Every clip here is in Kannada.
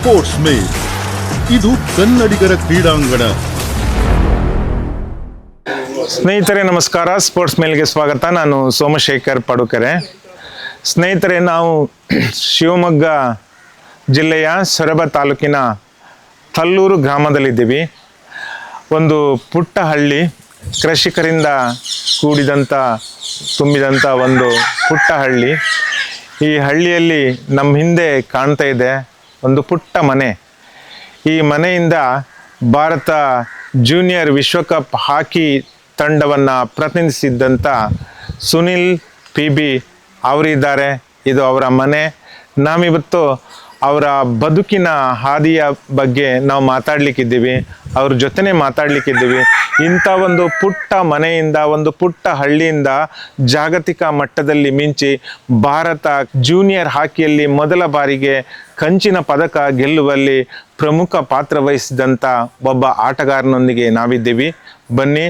ಸ್ಪೋರ್ಟ್ಸ್ ಮೇಲ್ ಇದು ಕನ್ನಡಿಗರ ಕ್ರೀಡಾಂಗಣ. ಸ್ನೇಹಿತರೆ ನಮಸ್ಕಾರ, ಸ್ಪೋರ್ಟ್ಸ್ ಮೇಲ್ಗೆ ಸ್ವಾಗತ. ನಾನು ಸೋಮಶೇಖರ್ ಪಡುಕೆರೆ. ಸ್ನೇಹಿತರೆ, ನಾವು ಶಿವಮೊಗ್ಗ ಜಿಲ್ಲೆಯ ಸೊರಬ ತಾಲೂಕಿನ ತಲ್ಲೂರು ಗ್ರಾಮದಲ್ಲಿದ್ದೀವಿ. ಒಂದು ಪುಟ್ಟ ಹಳ್ಳಿ, ಕೃಷಿಕರಿಂದ ತುಂಬಿದಂಥ ಒಂದು ಪುಟ್ಟ ಹಳ್ಳಿ. ಈ ಹಳ್ಳಿಯಲ್ಲಿ ನಮ್ಮ ಹಿಂದೆ ಕಾಣ್ತಾ ಇದೆ ಒಂದು ಪುಟ್ಟ ಮನೆ. ಈ ಮನೆಯಿಂದ ಭಾರತ ಜೂನಿಯರ್ ವಿಶ್ವಕಪ್ ಹಾಕಿ ತಂಡವನ್ನು ಪ್ರತಿನಿಧಿಸಿದ್ದಂಥ ಸುನಿಲ್ PB ಅವರಿದ್ದಾರೆ. ಇದು ಅವರ ಮನೆ. ನಾವಿವತ್ತು ಅವರ ಬದುಕಿನ ಹಾದಿಯ ಬಗ್ಗೆ ನಾವು ಮಾತಾಡಲಿಕ್ಕಿದ್ದೀವಿ, ಅವ್ರ ಜೊತೆನೇ ಮಾತಾಡಲಿಕ್ಕಿದ್ದೀವಿ. ಇಂಥ ಒಂದು ಪುಟ್ಟ ಮನೆಯಿಂದ, ಒಂದು ಪುಟ್ಟ ಹಳ್ಳಿಯಿಂದ ಜಾಗತಿಕ ಮಟ್ಟದಲ್ಲಿ ಮಿಂಚಿ ಭಾರತ ಜೂನಿಯರ್ ಹಾಕಿಯಲ್ಲಿ ಮೊದಲ ಬಾರಿಗೆ ಕಂಚಿನ ಪದಕ ಗೆಲ್ಲುವಲ್ಲಿ ಪ್ರಮುಖ ಪಾತ್ರ ವಹಿಸಿದಂಥ ಒಬ್ಬ ಆಟಗಾರನೊಂದಿಗೆ ನಾವಿದ್ದೀವಿ. ಬನ್ನಿ,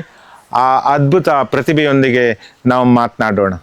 ಆ ಅದ್ಭುತ ಪ್ರತಿಭೆಯೊಂದಿಗೆ ನಾವು ಮಾತನಾಡೋಣ.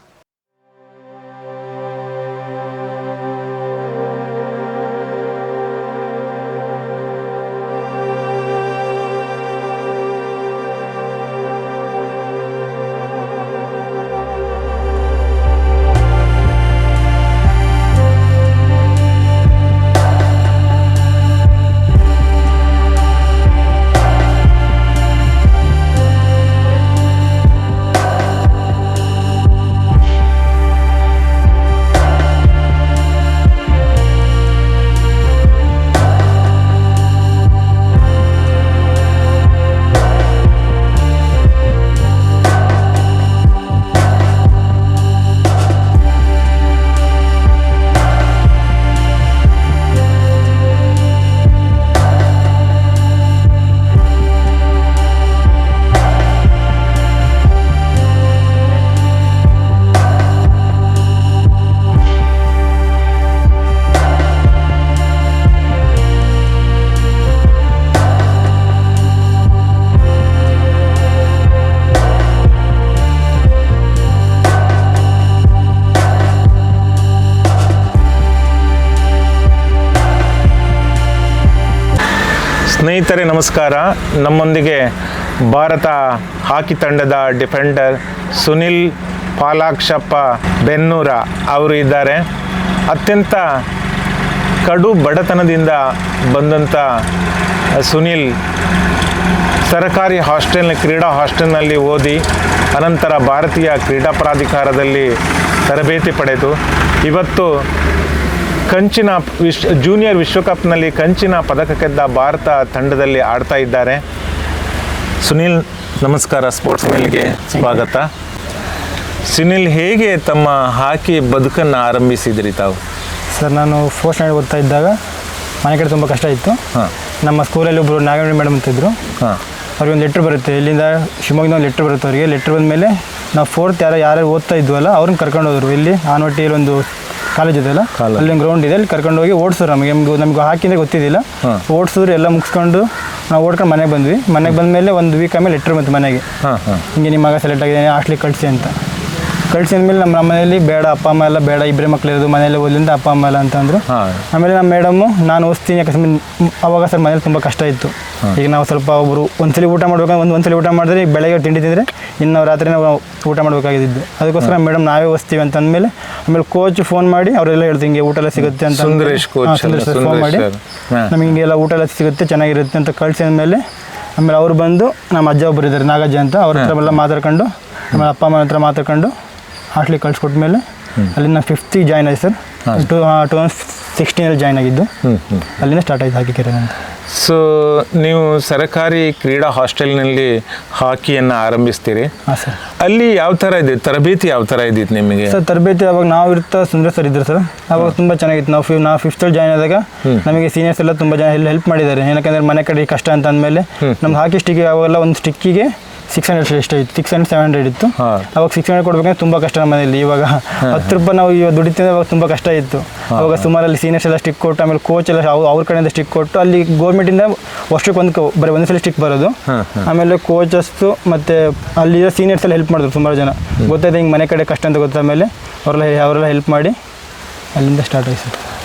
ಸ್ನೇಹಿತರೆ ನಮಸ್ಕಾರ. ನಮ್ಮೊಂದಿಗೆ ಭಾರತ ಹಾಕಿ ತಂಡದ ಡಿಫೆಂಡರ್ ಸುನಿಲ್ ಪಾಲಾಕ್ಷಪ್ಪ ಬೆನ್ನೂರ ಅವರು ಇದ್ದಾರೆ. ಅತ್ಯಂತ ಕಡು ಬಡತನದಿಂದ ಬಂದಂಥ ಸುನಿಲ್ ಸರಕಾರಿ ಕ್ರೀಡಾ ಹಾಸ್ಟೆಲ್ನಲ್ಲಿ ಓದಿ ಅನಂತರ ಭಾರತೀಯ ಕ್ರೀಡಾ ಪ್ರಾಧಿಕಾರದಲ್ಲಿ ತರಬೇತಿ ಪಡೆದು ಇವತ್ತು ಜೂನಿಯರ್ ವಿಶ್ವಕಪ್ನಲ್ಲಿ ಕಂಚಿನ ಪದಕ ಗೆದ್ದ ಭಾರತ ತಂಡದಲ್ಲಿ ಆಡ್ತಾ ಇದ್ದಾರೆ. ಸುನಿಲ್ ನಮಸ್ಕಾರ, ಸ್ಪೋರ್ಟ್ಸ್ ಮೇಲ್ಗೆ ಸ್ವಾಗತ. ಸುನಿಲ್, ಹೇಗೆ ತಮ್ಮ ಹಾಕಿ ಬದುಕನ್ನು ಆರಂಭಿಸಿದ್ರಿ ತಾವು? ಸರ್, ನಾನು 4th ಸ್ಟ್ಯಾಂಡರ್ಡ್ ಓದ್ತಾ ಇದ್ದಾಗ ಮನೆ ಕಡೆ ತುಂಬ ಕಷ್ಟ ಇತ್ತು. ನಮ್ಮ ಸ್ಕೂಲಲ್ಲಿ ಒಬ್ಬರು ನಾಗವೇಣಿ ಮೇಡಮ್ ಅಂತಿದ್ರು. ಅವ್ರಿಗೆ ಒಂದು ಲೆಟ್ರ್ ಬರುತ್ತೆ, ಇಲ್ಲಿಂದ ಶಿವಮೊಗ್ಗದ ಒಂದು ಲೆಟ್ರ್ ಬರುತ್ತೆ ಅವರಿಗೆ. ಲೆಟ್ರ್ ಬಂದ ಮೇಲೆ ನಾವು 4th ಯಾರು ಓದ್ತಾ ಇದ್ವಲ್ಲ ಅವ್ರನ್ನ ಕರ್ಕೊಂಡು ಹೋದ್ರು. ಇಲ್ಲಿ ಆನವಟ್ಟಿಯಲ್ಲಿ ಒಂದು ಕಾಲೇಜ್ ಇದೆಯಲ್ಲ, ಅಲ್ಲಿ ಒಂದು ಗ್ರೌಂಡ್ ಇದೆ, ಅಲ್ಲಿ ಕರ್ಕೊಂಡು ಹೋಗಿ ಓಡಿಸಿದ್ರು. ನಮಗೆ ಹಾಕಿಂದ್ರೆ ಗೊತ್ತಿದ್ದಿಲ್ಲ, ಓಡಿಸಿದ್ರು. ಎಲ್ಲ ಮುಗಿಸ್ಕೊಂಡು ನಾವು ಓಡ್ಕೊಂಡು ಮನೆಗೆ ಬಂದ್ವಿ. ಮನೆಗೆ ಬಂದಮೇಲೆ ಒಂದು ವೀಕ್ ಆಮೇಲೆ ಲೆಟ್ರ್ ಬಂತು ಮನೆಗೆ, ಹಿಂಗೆ ನಿಮ್ಮ ಮಗ ಸೆಲೆಕ್ಟ್ ಆಗಿದೆ, ಹಾಸ್ಟ್ಲಿಗೆ ಕಳಿಸಿ ಅಂತ. ಕಳಿಸಿ ಅಂದಮೇಲೆ ನಮ್ಮ ಮನೆಯಲ್ಲಿ ಬೇಡ, ಅಪ್ಪ ಅಮ್ಮ ಎಲ್ಲ ಬೇಡ, ಇಬ್ಬರೇ ಮಕ್ಳು ಇರೋದು, ಮನೇಲಿ ಓದ್ಲಿಂದ ಅಪ್ಪ ಅಮ್ಮ ಎಲ್ಲ ಅಂತಂದರು. ಆಮೇಲೆ ನಮ್ಮ ಮೇಡಮ್ಮು ನಾನು ಓದಿಸ್ತೀನಿ, ಯಾಕಂದ್ರೆ ಅವಾಗ ಸರ್ ಮನೇಲಿ ತುಂಬ ಕಷ್ಟ ಇತ್ತು. ಈಗ ನಾವು ಸ್ವಲ್ಪ ಒಬ್ಬರು ಒಂದ್ಸಲಿ ಊಟ ಮಾಡ್ಬೇಕಂದ್ರೆ ಒಂದ್ಸಲಿ ಊಟ ಮಾಡಿದ್ರೆ ಈಗ ಬೆಳಗ್ಗೆ ತಿಂಡಿ ತಿಂದರೆ ಇನ್ನು ರಾತ್ರಿ ನಾವು ಊಟ ಮಾಡಬೇಕಾಗಿದ್ದು. ಅದಕ್ಕೋಸ್ಕರ ಮೇಡಮ್ ನಾವೇ ಓದಿಸ್ತೀವಿ ಅಂತ ಅಂದಮೇಲೆ ಆಮೇಲೆ ಕೋಚ್ ಫೋನ್ ಮಾಡಿ ಅವರೆಲ್ಲ ಹೇಳ್ತೀವಿ ಹಿಂಗೆ ಊಟ ಎಲ್ಲ ಸಿಗುತ್ತೆ ಅಂತ. ಸುಂದರೇಶ್ ಫೋನ್ ಮಾಡಿ ನಮಗೆ ಹಿಂಗೆಲ್ಲ ಊಟ ಎಲ್ಲ ಸಿಗುತ್ತೆ, ಚೆನ್ನಾಗಿರುತ್ತೆ ಅಂತ ಕಳಿಸಿ ಅಂದಮೇಲೆ ಆಮೇಲೆ ಅವ್ರು ಬಂದು ನಮ್ಮ ಅಜ್ಜ ಒಬ್ಬರು ಇದ್ದಾರೆ, ನಾಗಜ್ಜ ಅಂತ, ಅವ್ರ ಹತ್ರ ಎಲ್ಲ ಮಾತಾಡ್ಕೊಂಡು ಆಮೇಲೆ ಅಪ್ಪ ಅಮ್ಮನ ಹತ್ರ ಮಾತಾಡ್ಕೊಂಡು ಹಾಸ್ಟ್ಲಿಗೆ ಕಳಿಸ್ಕೊಟ್ಮೇಲೆ ಅಲ್ಲಿಂದ 5th ಜಾಯ್ನ್ ಆಯ್ತು ಸರ್. 2016 ಜಾಯ್ನ್ ಆಗಿದ್ದು, ಅಲ್ಲಿಂದ ಸ್ಟಾರ್ಟ್ ಆಯ್ತು ಹಾಕಿ ಕೆರೆ ಅಂತ. ಸೊ ನೀವು ಸರಕಾರಿ ಕ್ರೀಡಾ ಹಾಸ್ಟೆಲ್ನಲ್ಲಿ ಹಾಕಿಯನ್ನು ಆರಂಭಿಸ್ತೀರಿ. ಹಾಂ ಸರ್. ಅಲ್ಲಿ ಯಾವ ಥರ ಇದೆ ತರಬೇತಿ, ಯಾವ ಥರ ಇದ್ದಿತ್ತು ನಿಮಗೆ? ಸರ್ ತರಬೇತಿ ಅವಾಗ ನಾವು ಸುಂದರ್ ಸರ್ ಇದ್ರು ಸರ್. ಅವಾಗ ತುಂಬ ಚೆನ್ನಾಗಿತ್ತು. ನಾವು 5th ಜಾಯ್ನ್ ಆದಾಗ ನಮಗೆ ಸೀನಿಯರ್ಸ್ ಎಲ್ಲ ತುಂಬ ಜನ ಹೆಲ್ಪ್ ಮಾಡಿದ್ದಾರೆ. ಏನಕ್ಕೆ ಮನೆ ಕಡೆ ಕಷ್ಟ ಅಂತ ಅಂದಮೇಲೆ ನಮ್ದು ಹಾಕಿ ಸ್ಟಿಕ್ಕಿಗೆ ಅವಾಗೆಲ್ಲ ಒಂದು ಸ್ಟಿಕ್ಕಿಗೆ 600 ಎಷ್ಟು ಇತ್ತು, 600-700 ಇತ್ತು. ಅವಾಗ 600 ಕೊಡ್ಬೇಕಂದ್ರೆ ತುಂಬ ಕಷ್ಟ ನಮ್ಮ ಮನೆಯಲ್ಲಿ. ಇವಾಗ 10 ರೂಪಾಯಿ ನಾವು ಇವಾಗ ದುಡಿತೀವಿ, ಅವಾಗ ತುಂಬ ಕಷ್ಟ ಇತ್ತು. ಅವಾಗ ಸುಮಾರಲ್ಲಿ ಸೀನಿಯರ್ಸ್ ಎಲ್ಲ ಸ್ಟಿಕ್ ಕೊಟ್ಟು, ಆಮೇಲೆ ಕೋಚ್ ಎಲ್ಲ ಅವ್ರ ಕಡೆಯಿಂದ ಸ್ಟಿಕ್ ಕೊಟ್ಟು, ಅಲ್ಲಿ ಗೌರ್ಮೆಂಟಿಂದ ವರ್ಷಕ್ಕೆ ಬರೀ ಒಂದು ಸಲ ಸ್ಟಿಕ್ ಬರೋದು. ಆಮೇಲೆ ಕೋಚಸ್ಸು ಮತ್ತು ಅಲ್ಲಿ ಸೀನಿಯರ್ಸ್ ಎಲ್ಲ ಹೆಲ್ಪ್ ಮಾಡಿದ್ರು ಸುಮಾರು ಜನ. ಗೊತ್ತಾಯ್ತು ಹಿಂಗೆ ಮನೆ ಕಡೆ ಕಷ್ಟ ಅಂತ ಗೊತ್ತಾದ್ಮೇಲೆ ಅವರೆಲ್ಲ ಹೆಲ್ಪ್ ಮಾಡಿ ಅಲ್ಲಿಂದ ಸ್ಟಾರ್ಟ್ ಆಯ್ತು.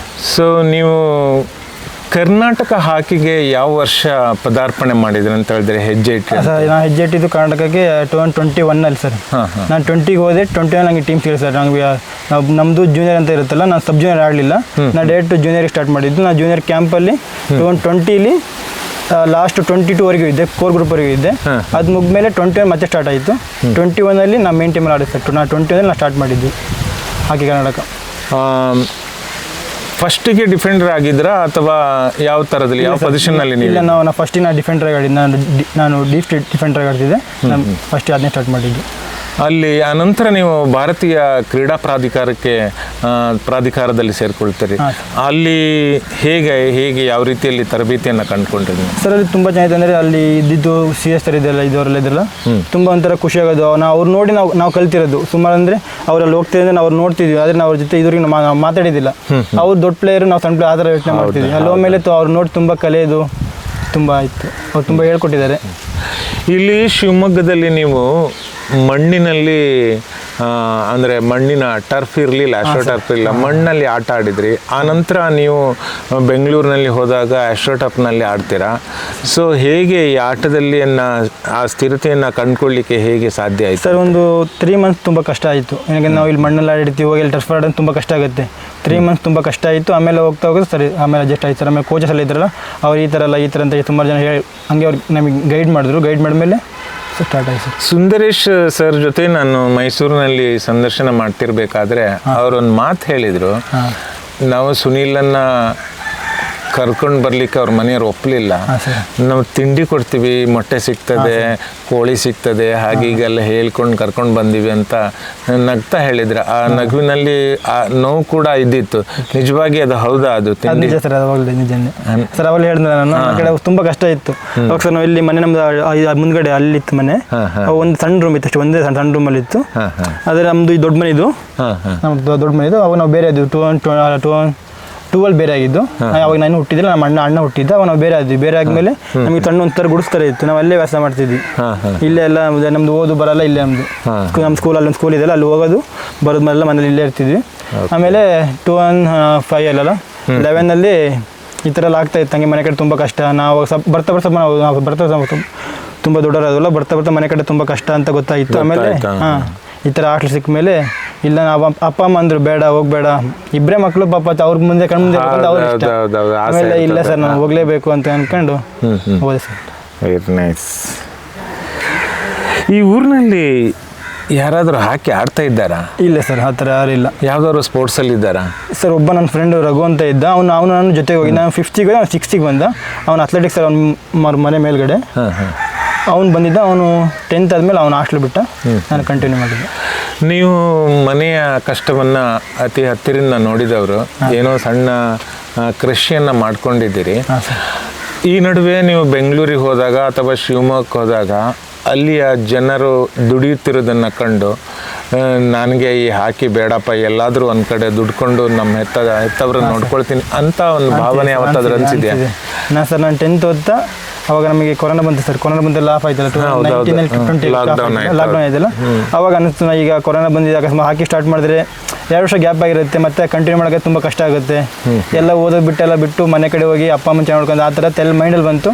ಸೊ ನೀವು ಕರ್ನಾಟಕ ಹಾಕಿಗೆ ಯಾವ ವರ್ಷ ಪದಾರ್ಪಣೆ ಮಾಡಿದ್ರಿ ಅಂತ ಹೇಳಿದ್ರೆ ಹೆಜ್ಜೆ ಇಟ್ಟು? ಸರ್ ನಾನು ಹೆಜ್ಜೆ ಇಟ್ಟಿದ್ದು ಕರ್ನಾಟಕಕ್ಕೆ 2021 ಸರ್. ನಾನು 20ಗೆ ಹೋದೆ. 21 ನನಗೆ ಟೀಮ್ ಸಿಗುತ್ತೆ ಸರ್. ನನಗೆ ನಮ್ಮದು ಜೂನಿಯರ್ ಅಂತ ಇರುತ್ತಲ್ಲ, ನಾನು ಸಬ್ ಜೂನಿಯರ್ ಆಡಲಿಲ್ಲ. ನಾನು ಡೈರೆಕ್ಟ್ ಜೂನಿಯರಿಗೆ ಸ್ಟಾರ್ಟ್ ಮಾಡಿದ್ದು. ನಾನು ಜೂನಿಯರ್ ಕ್ಯಾಂಪಲ್ಲಿ 2020 ಲಾಸ್ಟ್ 22ವರೆಗೂ ಇದ್ದೆ, ಕೋರ್ ಗ್ರೂಪ್ವರೆಗೂ ಇದ್ದೆ. ಅದು ಮುಗಿದ್ಮೇಲೆ 21 ಮತ್ತೆ ಸ್ಟಾರ್ಟ್ ಆಯಿತು. 21 ನಾನು ಮೇನ್ ಟೀಮಲ್ಲಿ ಆಡಿದೆ ಸರ್. ನಾನು 21 ನಾನು ಸ್ಟಾರ್ಟ್ ಮಾಡಿದ್ದು ಹಾಕಿ ಕರ್ನಾಟಕ. ಫಸ್ಟಿಗೆ ಡಿಫೆಂಡರ್ ಆಗಿದ್ರಾ ಅಥವಾ ಯಾವ ಥರದಲ್ಲಿ, ಯಾವ ಪೊಸಿಷನ್ನಲ್ಲಿ ನೀವು? ಇಲ್ಲ, ನಾನು ಫಸ್ಟಿಗೆ ನಾನು ಡಿಫೆಂಡರ್ ಆಡಿದ್ದು. ನಾನು ಡೀಪ್ ಸ್ಟೇಟ್ ಡಿಫೆಂಡರ್ ಆಡ್ತಿದ್ದೆ. ನಾನು ಫಸ್ಟ್ ಅದನ್ನೇ ಸ್ಟಾರ್ಟ್ ಮಾಡಿದ್ದು. ಅಲ್ಲಿ ಆನಂತರ ನೀವು ಭಾರತೀಯ ಕ್ರೀಡಾ ಪ್ರಾಧಿಕಾರದಲ್ಲಿ ಸೇರಿಕೊಳ್ತೀರಿ. ಅಲ್ಲಿ ಹೇಗೆ ಯಾವ ರೀತಿಯಲ್ಲಿ ತರಬೇತಿಯನ್ನು ಕಂಡುಕೊಂಡಿದ್ರಿ ಸರ್? ಅಲ್ಲಿ ತುಂಬ ಚೆನ್ನಾಗಿದೆ. ಅಂದರೆ ಅಲ್ಲಿ ಇದ್ದಿದ್ದು CS ಸರ್ ಇದೆಲ್ಲ ಇದವರೆಲ್ಲ ಇದ್ರಲ್ಲ, ತುಂಬ ಒಂಥರ ಖುಷಿ ಆಗೋದು. ಅವ್ರು ನೋಡಿ ನಾವು ಕಲ್ತಿರೋದು ಸುಮಾರು. ಅಂದರೆ ಅವರಲ್ಲಿ ಹೋಗ್ತಿದ್ರೆ ನಾವು ಅವ್ರು ನೋಡ್ತಿದ್ವಿ, ಆದರೆ ನಾವು ಅವ್ರ ಜೊತೆ ಇದುವರೆಗೆ ಮಾತಾಡಿದ್ದಿಲ್ಲ. ಅವ್ರು ದೊಡ್ಡ ಪ್ಲೇಯರು, ನಾವು ಸಣ್ಣ ಪ್ಲೇಯರ್, ಆ ಥರ ಯೋಚನೆ ಮಾಡ್ತಿದ್ವಿ. ಅಲ್ಲಿ ಹೋದ್ಮೇಲೆ ಅವ್ರು ನೋಡಿ ತುಂಬ ಕಲಿಯೋದು ತುಂಬ ಆಯಿತು. ಅವ್ರು ತುಂಬ ಹೇಳ್ಕೊಟ್ಟಿದ್ದಾರೆ. ಇಲ್ಲಿ ಶಿವಮೊಗ್ಗದಲ್ಲಿ ನೀವು ಮಣ್ಣಿನಲ್ಲಿ ಅಂದರೆ ಮಣ್ಣಿನ ಟರ್ಫ್ ಇರಲಿಲ್ಲ, ಆಸ್ಟ್ರೋಟರ್ಫ್ ಇಲ್ಲ, ಮಣ್ಣಲ್ಲಿ ಆಟ ಆಡಿದ್ರಿ. ಆನಂತರ ನೀವು ಬೆಂಗಳೂರಿನಲ್ಲಿ ಹೋದಾಗ ಆಸ್ಟ್ರೋಟರ್ಫ್ನಲ್ಲಿ ಆಡ್ತೀರಾ. ಸೊ ಹೇಗೆ ಈ ಆಟದಲ್ಲಿ ಆ ಸ್ಥಿರತೆಯನ್ನು ಕಂಡುಕೊಳ್ಳಿಕ್ಕೆ ಹೇಗೆ ಸಾಧ್ಯ ಆಯಿತು ಸರ್? ಒಂದು 3 ಮಂತ್ಸ್ ತುಂಬ ಕಷ್ಟ ಆಯಿತು. ಯಾಕಂದರೆ ನಾವು ಇಲ್ಲಿ ಮಣ್ಣಲ್ಲಿ ಆಡಿರ್ತೀವಿ, ಹೋಗಿ ಇಲ್ಲಿ ಟರ್ಫ್ ಆಡೋದು ತುಂಬ ಕಷ್ಟ ಆಗುತ್ತೆ. 3 ಮಂತ್ಸ್ ತುಂಬ ಕಷ್ಟ ಆಯಿತು. ಆಮೇಲೆ ಹೋಗ್ತಾ ಹೋಗೋದು ಸರಿ, ಆಮೇಲೆ ಅಡ್ಜಸ್ಟ್ ಆಯ್ತು ಸರ್. ಆಮೇಲೆ ಕೋಚಸ್ ಎಲ್ಲ ಇದ್ರಲ್ಲ, ಅವ್ರು ಈ ಥರ ಅಂತ ಸುಮಾರು ಜನ ಹೇಳಿ ಹಂಗೆ ಅವ್ರಿಗೆ ನಮಗೆ ಗೈಡ್ ಮಾಡಿದ್ರು. ಗೈಡ್ ಮಾಡಿದ್ಮೇಲೆ ಸ್ಟಾರ್ಟ್ ಆಯಿತು. ಸುಂದರೇಶ್ ಸರ್ ಜೊತೆ ನಾನು ಮೈಸೂರಿನಲ್ಲಿ ಸಂದರ್ಶನ ಮಾಡ್ತಿರ್ಬೇಕಾದ್ರೆ ಅವರೊಂದು ಮಾತು ಹೇಳಿದರು. ನಾವು ಸುನೀಲನ್ನು ಕರ್ಕೊಂಡು ಬರ್ಲಿಕ್ಕೆ ಅವ್ರ ಮನೆಯವ್ರು ಒಪ್ಪಲಿಲ್ಲ. ನಾವು ತಿಂಡಿ ಕೊಡ್ತೀವಿ, ಮೊಟ್ಟೆ ಸಿಗ್ತದೆ, ಕೋಳಿ ಸಿಗ್ತದೆ, ಹಾಗೆ ಈಗೆಲ್ಲ ಹೇಳ್ಕೊಂಡು ಕರ್ಕೊಂಡು ಬಂದೀವಿ ಅಂತ ನಗ್ತಾ ಹೇಳಿದ್ರೆ. ಆ ನಗುವಿನಲ್ಲಿ ಆ ನೋವು ಕೂಡ ಇದ್ದಿತ್ತು. ನಿಜವಾಗಿ ಅದು ಹೌದಾ? ಅದು ತಿಂಡಿ ಸರ್ ಅವಾಗಲೇ ನಿಜನೇ ಸರ್. ಅವಾಗ ಹೇಳಿದ್ರೆ ನಾನು ಆ ಕಡೆ ತುಂಬ ಕಷ್ಟ ಇತ್ತು. ಅವಾಗ ಸರ್ ನಾವು ಇಲ್ಲಿ ಮನೆ ನಮ್ದು ಮುಂದ್ಗಡೆ ಅಲ್ಲಿತ್ತು ಮನೆ. ಒಂದು ಸಣ್ಣ ರೂಮ್ ಇತ್ತು ಅಷ್ಟೇ, ಒಂದೇ ಸಣ್ಣ ರೂಮಲ್ಲಿ ಇತ್ತು. ಆದರೆ ನಮ್ಮದು ಈ ದೊಡ್ಡ ಮನೆ ಇದು, ನಮ್ಮದು ದೊಡ್ಡ ಮನೆ ಇದು. ಅವಾಗ ನಾವು ಬೇರೆ ಇದ್ವಿ. 12 ಬೇರೆ ಆಗಿದ್ದು. ಅವಾಗ ನಾನು ಹುಟ್ಟಿದ್ರೆ ನಮ್ಮ ಅಣ್ಣ ಹುಟ್ಟಿದ್ದ. ಅವಾಗ ನಾವು ಬೇರೆ ಆದ್ವಿ. ಬೇರೆ ಆದ್ಮೇಲೆ ನಮಗೆ ಸಣ್ಣ ಒಂಥರ ಗುಡಿಸ್ತಾರೆ ಇತ್ತು. ನಾವು ಅಲ್ಲೇ ವ್ಯಾಸ ಮಾಡ್ತಿದ್ವಿ. ಇಲ್ಲೇ ಎಲ್ಲ ನಮ್ದು ಓದು ಬರಲ್ಲ. ಇಲ್ಲೇ ನಮ್ಮ ಸ್ಕೂಲಲ್ಲಿ ಒಂದು ಸ್ಕೂಲ್ ಇದೆಯಲ್ಲ, ಅಲ್ಲಿ ಹೋಗೋದು ಬರೋದ್ಮೇಲೆ ಮನೇಲಿ ಇಲ್ಲೇ ಇರ್ತಿದ್ವಿ. ಆಮೇಲೆ 2005 ಅಲ್ಲಲ್ಲ 11ನಲ್ಲಿ ಈ ಥರ ಎಲ್ಲ ಆಗ್ತಾ ಇತ್ತು. ಹಂಗೆ ಮನೆ ಕಡೆ ತುಂಬ ಕಷ್ಟ. ನಾವು ಬರ್ತಾ ತುಂಬ ದೊಡ್ಡವರಾದವಲ್ಲ, ಬರ್ತಾ ಮನೆ ಕಡೆ ತುಂಬ ಕಷ್ಟ ಅಂತ ಗೊತ್ತಾಯಿತು. ಆಮೇಲೆ ಈ ಥರ ಆಟಲು ಸಿಕ್ಕ ಮೇಲೆ ಇಲ್ಲ, ನಾವು ಅಪ್ಪ ಅಮ್ಮ ಅಂದರು ಬೇಡ ಹೋಗಬೇಡ, ಇಬ್ಬರೇ ಮಕ್ಕಳು ಪಾಪ, ಅವ್ರ ಮುಂದೆ ಕಣ್ಮುಂದೆ ಅವ್ರು ಇಷ್ಟ. ಆಮೇಲೆ ಇಲ್ಲ ಸರ್ ನಾನು ಹೋಗಲೇಬೇಕು ಅಂತ ಅಂದ್ಕೊಂಡು ಹೋದೆ ಸರ್. Very nice. ಈ ಊರಿನಲ್ಲಿ ಯಾರಾದರೂ ಹಾಕಿ ಆಡ್ತಾ ಇದ್ದಾರಾ? ಇಲ್ಲ ಸರ್, ಆ ಥರ ಯಾರಿಲ್ಲ. ಯಾವ್ದಾದ್ರು ಸ್ಪೋರ್ಟ್ಸಲ್ಲಿ ಇದ್ದಾರಾ? ಸರ್ ಒಬ್ಬ ನನ್ನ ಫ್ರೆಂಡು ರಘು ಅಂತ ಇದ್ದ. ಅವನು ನನ್ನ ಜೊತೆಗೆ ಹೋಗಿ, ನಾನು 5th ಹೋಗಿ, ಅವ್ನು 6th ಬಂದ. ಅವನು ಅಥ್ಲೆಟಿಕ್ಸ್ ಸರ್, ಅವ್ನ ಮನೆ ಮೇಲ್ಗಡೆ ಅವನು ಬಂದಿದ್ದ. ಅವನು 10th ಆದಮೇಲೆ ಅವನು ಹಾಸ್ಟೆಲ್ ಬಿಟ್ಟ. ನಾನು ಕಂಟಿನ್ಯೂ ಮಾಡಿದ್ದೆ. ನೀವು ಮನೆಯ ಕಷ್ಟವನ್ನು ಅತಿ ಹತ್ತಿರದಿಂದ ನೋಡಿದವರು, ಏನೋ ಸಣ್ಣ ಕೃಷಿಯನ್ನು ಮಾಡ್ಕೊಂಡಿದ್ದೀರಿ. ಈ ನಡುವೆ ನೀವು ಬೆಂಗಳೂರಿಗೆ ಹೋದಾಗ ಅಥವಾ ಶಿವಮೊಗ್ಗಕ್ಕೆ ಹೋದಾಗ ಅಲ್ಲಿಯ ಜನರು ದುಡಿಯುತ್ತಿರೋದನ್ನು ಕಂಡು ನನಗೆ ಈ ಹಾಕಿ ಬೇಡಪ್ಪ, ಎಲ್ಲಾದರೂ ಒಂದು ಕಡೆ ದುಡ್ಕೊಂಡು ನಮ್ಮ ಹೆತ್ತವ್ರನ್ನ ನೋಡ್ಕೊಳ್ತೀನಿ ಅಂತ ಒಂದು ಭಾವನೆ ಯಾವತ್ತಾದ್ರೂ ಅನಿಸಿದೆಯಾ? ನಾನು 10th ಓದ್ತಾ ಅವಾಗ ನಮಗೆ ಕೊರೋನಾ ಬಂತು ಸರ್. ಕೊರೋನಾ ಬಂದೆಲ್ಲ ಆಫ್ ಆಯ್ತಲ್ಲ, 2019 ಲಾಕ್ಡೌನ್ ಆಯ್ತಲ್ಲ. ಅವಾಗ ಅನಿಸ್ತು ಈಗ ಕೊರೋನಾ ಬಂದಿದೆ, ಅಕಸ್ಮಾತ್ ಹಾಕಿ ಸ್ಟಾರ್ಟ್ ಮಾಡಿದ್ರೆ 2 ವರ್ಷ ಗ್ಯಾಪ್ ಆಗಿರುತ್ತೆ, ಮತ್ತೆ ಕಂಟಿನ್ಯೂ ಮಾಡೋಕ್ಕೆ ತುಂಬ ಕಷ್ಟ ಆಗುತ್ತೆ. ಎಲ್ಲ ಓದೋದು ಬಿಟ್ಟು ಮನೆ ಕಡೆ ಹೋಗಿ ಅಪ್ಪ ಅಮ್ಮ ಚೆನ್ನಾಗಿ ನೋಡ್ಕೊಂಡು ಆ ಥರ ಎಲ್ಲ ಮೈಂಡಲ್ಲಿ ಬಂತು.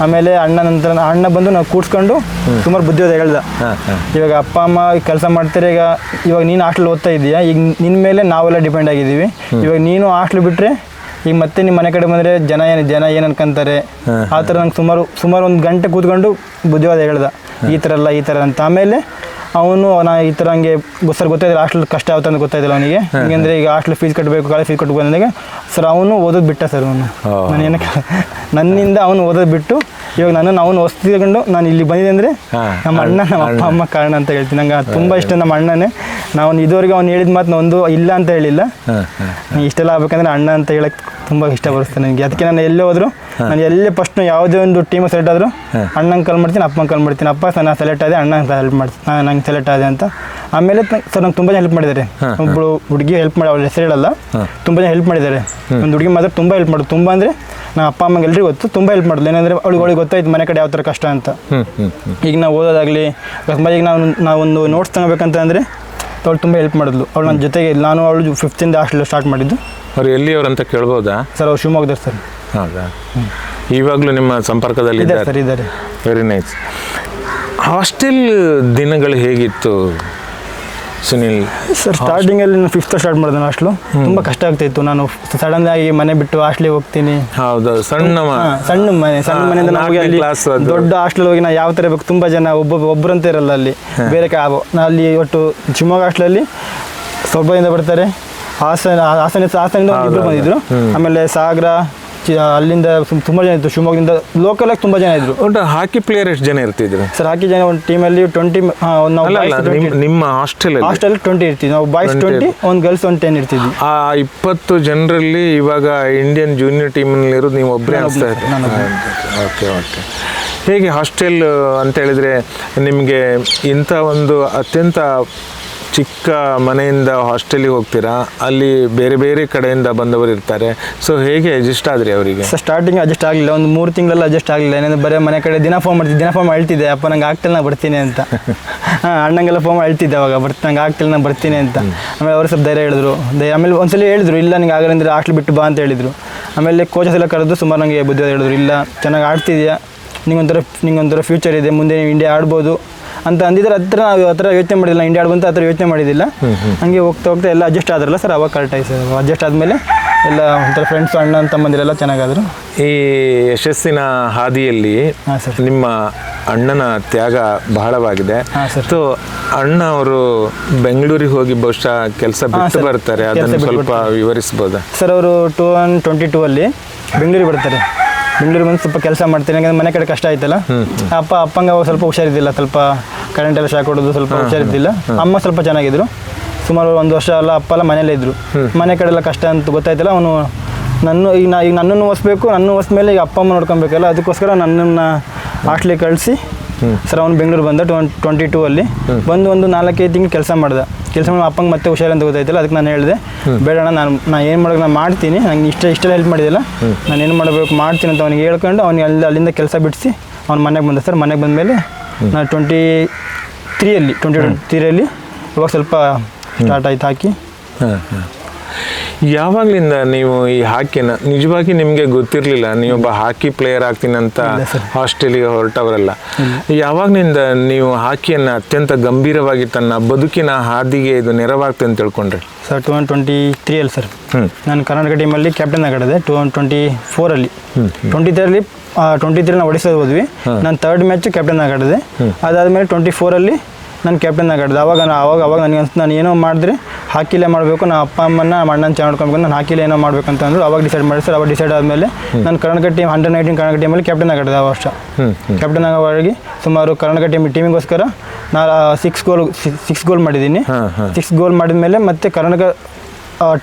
ಆಮೇಲೆ ಅಣ್ಣ ಬಂದು ನಾವು ಕೂಡ್ಸ್ಕೊಂಡು ಸುಮಾರು ಬುದ್ಧಿವಾದ ಹೇಳ್ದ. ಇವಾಗ ಅಪ್ಪ ಅಮ್ಮ ಕೆಲಸ ಮಾಡ್ತಾರೆ, ಇವಾಗ ನೀನು ಹಾಸ್ಟೆಲ್ ಓದ್ತಾ ಇದೀಯಾ, ಈಗ ನಿನ್ನ ಮೇಲೆ ನಾವೆಲ್ಲ ಡಿಪೆಂಡ್ ಆಗಿದ್ದೀವಿ. ಇವಾಗ ನೀನು ಹಾಸ್ಟೆಲ್ ಬಿಟ್ಟರೆ ಈಗ ಮತ್ತೆ ನಿಮ್ಮ ಮನೆ ಕಡೆ ಬಂದರೆ ಜನ ಏನು ಅನ್ಕೊಂತಾರೆ. ಆ ಥರ ನಂಗೆ ಸುಮಾರು 1 ಗಂಟೆ ಕೂತ್ಕೊಂಡು ಬುದ್ಧಿವಾದ ಹೇಳ್ದ, ಈ ಥರ ಅಂತ. ಆಮೇಲೆ ಅವನು ಈ ಥರ ಹಂಗೆ ಸರ್ ಗೊತ್ತಾಯಿಲ್ಲ ಹಾಸ್ಟೆಲ್ ಕಷ್ಟ ಆಗುತ್ತೆ ಅಂತ ಗೊತ್ತಾಯಿಲ್ಲ ಅವನಿಗೆ. ಹಂಗಂದರೆ ಈಗ ಹಾಸ್ಟೆಲ್ ಫೀಸ್ ಕಟ್ಟಬೇಕು, ಕಾಲೇಜ್ ಫೀಸ್ ಕಟ್ಟಬೇಕು ಅಂದಾಗ ಸರ್ ಅವನು ಓದೋದು ಬಿಟ್ಟ ಸರ್. ನಾನು ಏನಕ್ಕೆ ನನ್ನಿಂದ ಅವನು ಓದೋದು ಬಿಟ್ಟು ಇವಾಗ ಅವನು ಹೊಸ್ತಿಕೊಂಡು ನಾನು ಇಲ್ಲಿ ಬಂದಿದ್ದೆ ಅಂದರೆ ನಮ್ಮ ಅಣ್ಣ ನಮ್ಮ ಅಪ್ಪ ಅಮ್ಮ ಕಾರಣ ಅಂತ ಹೇಳ್ತೀನಿ. ನಂಗೆ ತುಂಬ ಇಷ್ಟ ನಮ್ಮ ಅಣ್ಣನೇ. ನಾವು ಇದುವರೆಗೆ ಅವ್ನು ಹೇಳಿದ ಮಾತು ಒಂದು ಇಲ್ಲ ಅಂತ ಹೇಳಿಲ್ಲ. ಇಷ್ಟೆಲ್ಲ ಆಗ್ಬೇಕಂದ್ರೆ ಅಣ್ಣ ಅಂತ ಹೇಳಕ್ಕೆ ತುಂಬ ಇಷ್ಟಪಡಿಸ್ತೇನೆ ನನಗೆ. ಅದಕ್ಕೆ ನಾನು ಎಲ್ಲೇ ಹೋದ್ರು, ನಾನು ಎಲ್ಲೇ ಫಸ್ಟ್ ಯಾವುದೇ ಒಂದು ಟೀಮ್ ಸೆಲೆಕ್ಟ್ ಆದರೂ ಅಣ್ಣಂಗೆ ಕಾಲ್ ಮಾಡ್ತೀನಿ, ಅಪ್ಪಂಗೆ ಕಾಲ್ ಮಾಡ್ತೀನಿ. ಅಪ್ಪ ನಾನು ಸೆಲೆಕ್ಟ್ ಆದೆ, ಅಣ್ಣ ಹೆಲ್ಪ್ ಮಾಡ್ತೀನಿ, ನಂಗೆ ಸೆಲೆಕ್ಟ್ ಆದೆ ಅಂತ. ಆಮೇಲೆ ಸರ್ ನಂಗೆ ತುಂಬ ಜನ ಹೆಲ್ಪ್ ಮಾಡಿದ್ದಾರೆ. ಒಬ್ಬಳು ಹುಡುಗಿ ಹೆಲ್ಪ್ ಮಾಡಿ, ಅವಳ ಹೆಸರು ಹೇಳಲ್ಲ, ತುಂಬ ಜನ ಹೆಲ್ಪ್ ಮಾಡಿದ್ದಾರೆ. ಒಂದು ಹುಡುಗಿ ಮಾತ್ರ ತುಂಬ ಹೆಲ್ಪ್ ಮಾಡೋದು. ತುಂಬ ಅಂದರೆ ನಮ್ಮ ಅಪ್ಪ ಅಮ್ಮಂಗೆ ಎಲ್ರಿಗೂ ಗೊತ್ತು, ತುಂಬ ಹೆಲ್ಪ್ ಮಾಡೋದು. ಏನಂದರೆ ಅವಳಿಗೆ ಗೊತ್ತಾಯ್ತು ಮನೆ ಕಡೆ ಯಾವ ಥರ ಕಷ್ಟ ಅಂತ. ಈಗ ನಾವು ಓದೋದಾಗಲಿ, ಅಕಸ್ಮಾತ್ ಈಗ ನಾವೊಂದು ನೋಟ್ಸ್ ತಗೋಬೇಕಂತ ಅಂದರೆ ಅವಳು ತುಂಬ ಹೆಲ್ಪ್ ಮಾಡಿದ್ಲು. ಅವಳು ನನ್ನ ಜೊತೆಗೆ, ನಾನು ಅವಳು 5th ಹಾಸ್ಟೆಲ್ ಸ್ಟಾರ್ಟ್ ಮಾಡಿದ್ದು. ಅವ್ರು ಎಲ್ಲಿಯವ್ರು ಅಂತ ಕೇಳ್ಬೋದಾ ಸರ್? ಅವ್ರು ಶಿವಮೊಗ್ಗದವ್ರು ಸರ್. ಹೌದಾ, ಇವಾಗಲೂ ನಿಮ್ಮ ಸಂಪರ್ಕದಲ್ಲಿ ಇದ್ದಾರೆ ಸರ್, ಇದ್ದಾರೆ. Very nice. ಹಾಸ್ಟೆಲ್ ದಿನಗಳು ಹೇಗಿತ್ತು ಸುನಿಲ್? ಸರ್ ಸ್ಟಾರ್ಟಿಂಗಲ್ಲಿ ನಾನು 5th ಸ್ಟಾರ್ಟ್ ಮಾಡಿದೆ ಹಾಸ್ಟ್ಲು. ತುಂಬ ಕಷ್ಟ ಆಗ್ತಾಯಿತ್ತು. ನಾನು ಸಡನ್ ಆಗಿ ಮನೆ ಬಿಟ್ಟು ಹಾಸ್ಟ್ಲಿಗೆ ಹೋಗ್ತೀನಿ. ಹೌದು, ಸಣ್ಣ ಮನೆಯಿಂದ ನಮಗೆ ಅಲ್ಲಿ ದೊಡ್ಡ ಹಾಸ್ಟೆಲ್ ಹೋಗಿ ನಾವು ಯಾವ ಥರ ಬೇಕು, ತುಂಬ ಜನ ಒಬ್ಬರಂತ ಇರಲ್ಲ ಅಲ್ಲಿ. ಬೇರೆ ಅಲ್ಲಿ ಒಟ್ಟು ಶಿವಮೊಗ್ಗ ಹಾಸ್ಟೆಲಲ್ಲಿ ಸೊಬ್ಬದಿಂದ ಬರ್ತಾರೆ, ಹಾಸನದಿಂದ ಇಬ್ಬರು ಬಂದಿದ್ರು. ಆಮೇಲೆ ಸಾಗರ ಅಲ್ಲಿಂದ ತುಂಬ ಜನ ಇತ್ತು, ಶಿವಮೊಗ್ಗದಿಂದ ಲೋಕಲಾಗಿ ತುಂಬ ಜನ ಇದ್ರು. ಒಟ್ಟು ಹಾಕಿ ಪ್ಲೇಯರ್ ಎಷ್ಟು ಜನ ಇರ್ತಿದ್ರು ಸರ್? ಹಾಕಿ ಜನ ಒಂದು ಟೀಮಲ್ಲಿ 20. ನಿಮ್ಮ ಹಾಸ್ಟೆಲ್ 20 ಇರ್ತೀವಿ ನಾವು. ಬಾಯ್ಸ್ 20, ಒಂದು ಗರ್ಲ್ಸ್ 10 ಇರ್ತಿದ್ವಿ. ಆ 20 ಜನರಲ್ಲಿ ಇವಾಗ ಇಂಡಿಯನ್ ಜೂನಿಯರ್ ಟೀಮ್ನಲ್ಲಿ ಇರೋದು ನೀವು ಒಬ್ಬರೇ ಅನಿಸ್ತಾ ಇದ್ದೀರಿ? ಓಕೆ. ಹೇಗೆ ಹಾಸ್ಟೆಲ್ ಅಂತ ಹೇಳಿದರೆ ನಿಮಗೆ ಇಂಥ ಒಂದು ಅತ್ಯಂತ ಚಿಕ್ಕ ಮನೆಯಿಂದ ಹಾಸ್ಟೆಲಿಗೆ ಹೋಗ್ತೀರಾ, ಅಲ್ಲಿ ಬೇರೆ ಬೇರೆ ಕಡೆಯಿಂದ ಬಂದವರು ಇರ್ತಾರೆ. ಸೊ ಹೇಗೆ ಅಡ್ಜಸ್ಟ್ ಆದ್ರಿ ಅವರಿಗೆ? ಸರ್ ಸ್ಟಾರ್ಟಿಂಗ್ ಅಡ್ಜಸ್ಟ್ ಆಗಲಿಲ್ಲ, ಒಂದು 3 ತಿಂಗಳೆಲ್ಲ ಅಡ್ಜಸ್ಟ್ ಆಗಲಿಲ್ಲ. ಏನೆಂದ್ರೆ ಬರೀ ಮನೆ ಕಡೆ ದಿನ ಫೋನ್ ಹೇಳ್ತಿದ್ದೆ, ಅಪ್ಪ ನಂಗೆ ಆಗ್ತಿಲ್ಲ ನಾ ಬರ್ತೀನಿ ಅಂತ. ಅಣ್ಣಂಗೆಲ್ಲ ಫೋನ್ ಹೇಳ್ತಿದ್ದೆ ಅವಾಗ, ನಂಗೆ ಆಗ್ತಿಲ್ಲ ನಾ ಬರ್ತೀನಿ ಅಂತ. ಆಮೇಲೆ ಅವರು ಸ್ವಲ್ಪ ಧೈರ್ಯ ಹೇಳಿದ್ರು. ಆಮೇಲೆ ಒಂದ್ಸಲ ಹೇಳಿದ್ರು, ಇಲ್ಲ ನಿಂಗೆ ಆಗಲ್ಲ ಅಂದರೆ ಹಾಸ್ಟೆಲ್ ಬಿಟ್ಟು ಬಾ ಅಂತ ಹೇಳಿದರು. ಆಮೇಲೆ ಕೋಚಸ್ ಎಲ್ಲ ಕರೆದು ಸುಮಾರು ನನಗೆ ಬುದ್ಧಿ ಹೇಳಿದ್ರು, ಇಲ್ಲ ಚೆನ್ನಾಗಿ ಆಡ್ತಿದ್ಯಾ, ನಿಂಗೊಂಥರ ಫ್ಯೂಚರ್ ಇದೆ, ಮುಂದೆ ನೀವು ಇಂಡಿಯಾ ಆಡ್ಬೋದು ಅಂತ ಅಂದಿದ್ರೆ. ನಾವು ಆ ಥರ ಯೋಚನೆ ಮಾಡಿಲ್ಲ, ಇಂಡಿಯಾ ಆಡ್ಬಂತ ಆ ಥರ ಯೋಚನೆ ಮಾಡಿದ್ದಿಲ್ಲ. ಹಂಗೆ ಹೋಗ್ತಾ ಎಲ್ಲ ಅಡ್ಜಸ್ಟ್ ಆದ್ರಲ್ಲ ಸರ್, ಅವಾಗ ಕರೆಕ್ಟ್ ಆಯ್ತು ಸರ್. ಅಡ್ಜಸ್ಟ್ ಆದಮೇಲೆ ಎಲ್ಲ ಒಂಥರ ಫ್ರೆಂಡ್ಸು, ಅಣ್ಣ ತಮ್ಮಂದಿರೆಲ್ಲ ಚೆನ್ನಾಗಾದರು. ಈ ಯಶಸ್ಸಿನ ಹಾದಿಯಲ್ಲಿ ಸರ್ ನಿಮ್ಮ ಅಣ್ಣನ ತ್ಯಾಗ ಬಹಳವಾಗಿದೆ. ಸೊ ಅಣ್ಣ ಅವರು ಬೆಂಗಳೂರಿಗೆ ಹೋಗಿ ಬಹುಶಃ ಕೆಲಸ ಬಿಟ್ಟು ಬರ್ತಾರೆ, ಅದನ್ನು ಸ್ವಲ್ಪ ವಿವರಿಸ್ಬೋದಾ ಸರ್? ಅವರು 2022 ಬೆಂಗಳೂರಿಗೆ ಬರ್ತಾರೆ. ಬೆಂಗಳೂರಿಗೆ ಬಂದು ಸ್ವಲ್ಪ ಕೆಲಸ ಮಾಡ್ತೀನಿ, ಯಾಕಂದ್ರೆ ಮನೆ ಕಡೆ ಕಷ್ಟ ಆಯ್ತಲ್ಲ. ಅಪ್ಪಂಗೆ ಸ್ವಲ್ಪ ಹುಷಾರಿದ್ದಿಲ್ಲ, ಸ್ವಲ್ಪ ಕರೆಂಟ್ ಎಲ್ಲ ಶಾಕ್ ಹೊಡೋದು, ಸ್ವಲ್ಪ ಹುಷಾರಿದ್ದಿಲ್ಲ. ಅಮ್ಮ ಸ್ವಲ್ಪ ಚೆನ್ನಾಗಿದ್ರು. ಸುಮಾರು 1 ವರ್ಷ ಎಲ್ಲ ಅಪ್ಪ ಎಲ್ಲ ಮನೇಲೇ ಇದ್ದರು. ಮನೆ ಕಡೆ ಎಲ್ಲ ಕಷ್ಟ ಅಂತ ಗೊತ್ತಾಯ್ತಲ್ಲ. ಅವನು ಈಗ ನನ್ನನ್ನು ಓದಿಸ್ಬೇಕು, ನನ್ನ ಓದಿಸ್ಮೇಲೆ ಈಗ ಅಪ್ಪ ಅಮ್ಮ ನೋಡ್ಕೊಬೇಕಲ್ಲ, ಅದಕ್ಕೋಸ್ಕರ ನನ್ನನ್ನು ಹಾಸ್ಟ್ಲಿಗೆ ಕಳಿಸಿ ಸರ್ ಅವನು ಬೆಂಗಳೂರು ಬಂದ 2022 ಬಂದು ಒಂದು 4-5 ತಿಂಗಳು ಕೆಲಸ ಮಾಡ್ದೆ. ಕೆಲಸ ಮಾಡಿ ಅಪ್ಪಂಗೆ ಮತ್ತೆ ಹುಷಾರಂತ ಗೊತ್ತಾಯ್ತಲ್ಲ, ಅದಕ್ಕೆ ನಾನು ಹೇಳಿದೆ, ಬೇಡಣ್ಣ ನಾನು ಏನು ಮಾಡೋಕೆ ನಾನು ಮಾಡ್ತೀನಿ, ನಂಗೆ ಇಷ್ಟೆಲ್ಲ ಹೆಲ್ಪ್ ಮಾಡಿದಿಲ್ಲ, ನಾನು ಏನು ಮಾಡಬೇಕು ಮಾಡ್ತೀನಿ ಅಂತ ಅವ್ನಿಗೆ ಹೇಳ್ಕೊಂಡು ಅವ್ನಿಗೆ ಅಲ್ಲಿಂದ ಕೆಲಸ ಬಿಡಿಸಿ ಅವ್ನು ಮನೆಗೆ ಬಂದ ಸರ್. ಮನೆಗೆ ಬಂದಮೇಲೆ ನಾನು 2023 ಇವಾಗ ಸ್ವಲ್ಪ ಸ್ಟಾರ್ಟ್ ಆಯ್ತು ಹಾಕಿ. ಯಾವಾಗಲಿಂದ ನೀವು ಈ ಹಾಕಿನ ನಿಜವಾಗಿ ನಿಮಗೆ ಗೊತ್ತಿರಲಿಲ್ಲ ನೀವೊಬ್ಬ ಹಾಕಿ ಪ್ಲೇಯರ್ ಆಗ್ತೀನಂತ ಹಾಸ್ಟೆಲಿಗೆ ಹೊರಟವರಲ್ಲ? ಯಾವಾಗಲಿಂದ ನೀವು ಹಾಕಿಯನ್ನು ಅತ್ಯಂತ ಗಂಭೀರವಾಗಿ ತನ್ನ ಬದುಕಿನ ಹಾದಿಗೆ ಇದು ನೆರವಾಗ್ತದೆ ಅಂತ ತಿಳ್ಕೊಂಡ್ರೆ? ಸರ್ 2023 ಸರ್ ನಾನು ಕರ್ನಾಟಕ ಟೀಮಲ್ಲಿ ಕ್ಯಾಪ್ಟನ್ ಆಗಿದ್ದೆ. 2024 23 ನಾವು ಒಡಿಸ್ಸಾಗೆ ಹೋದ್ವಿ. ನಾನು 3rd ಮ್ಯಾಚ್ ಕ್ಯಾಪ್ಟನ್ ಆಗಿದ್ದೆ. ಅದಾದಮೇಲೆ 24 ನಾನು ಕ್ಯಾಪ್ಟನ್ ಆಗಿದ್ದೆ. ಅವಾಗ ನನಗೆ ಅನ್ಸ್ತು, ನಾನು ಏನೋ ಮಾಡಿದ್ರೆ ಹಾಕಿಲೇ ಮಾಡಬೇಕು, ನಾನು ಅಪ್ಪ ಅಮ್ಮನ ಅಣ್ಣನ ಚೆನ್ನಾಗಿ ನೋಡ್ಕೊಬೇಕು, ನಾನು ಹಾಕಿಲೇ ಏನೋ ಮಾಡಬೇಕು ಅಂತಂದ್ರು. ಅವಾಗ ಡಿಸೈಡ್ ಮಾಡಿ ಸರ್. ಅವಾಗ ಡಿಸೈಡ್ ಆದಮೇಲೆ ನಾನು ಕರ್ನಾಟಕ ಟೀಮ್ Under-19 ಕರ್ನಾಟಕ ಟೀಮಲ್ಲಿ ಕ್ಯಾಪ್ಟನ್ ಆಗಿದ್ದೆ. ಆ ವರ್ಷ ಕ್ಯಾಪ್ಟನ್ ಆಗೋವಾಗಿ ಸುಮಾರು ಕರ್ನಾಟಕ ಟೀಮಿಗೋಸ್ಕರ ನಾನು 6 ಗೋಲ್ ಮಾಡಿದ್ದೀನಿ. 6 ಗೋಲ್ ಮಾಡಿದ ಮೇಲೆ ಮತ್ತೆ ಕರ್ನಾಟಕ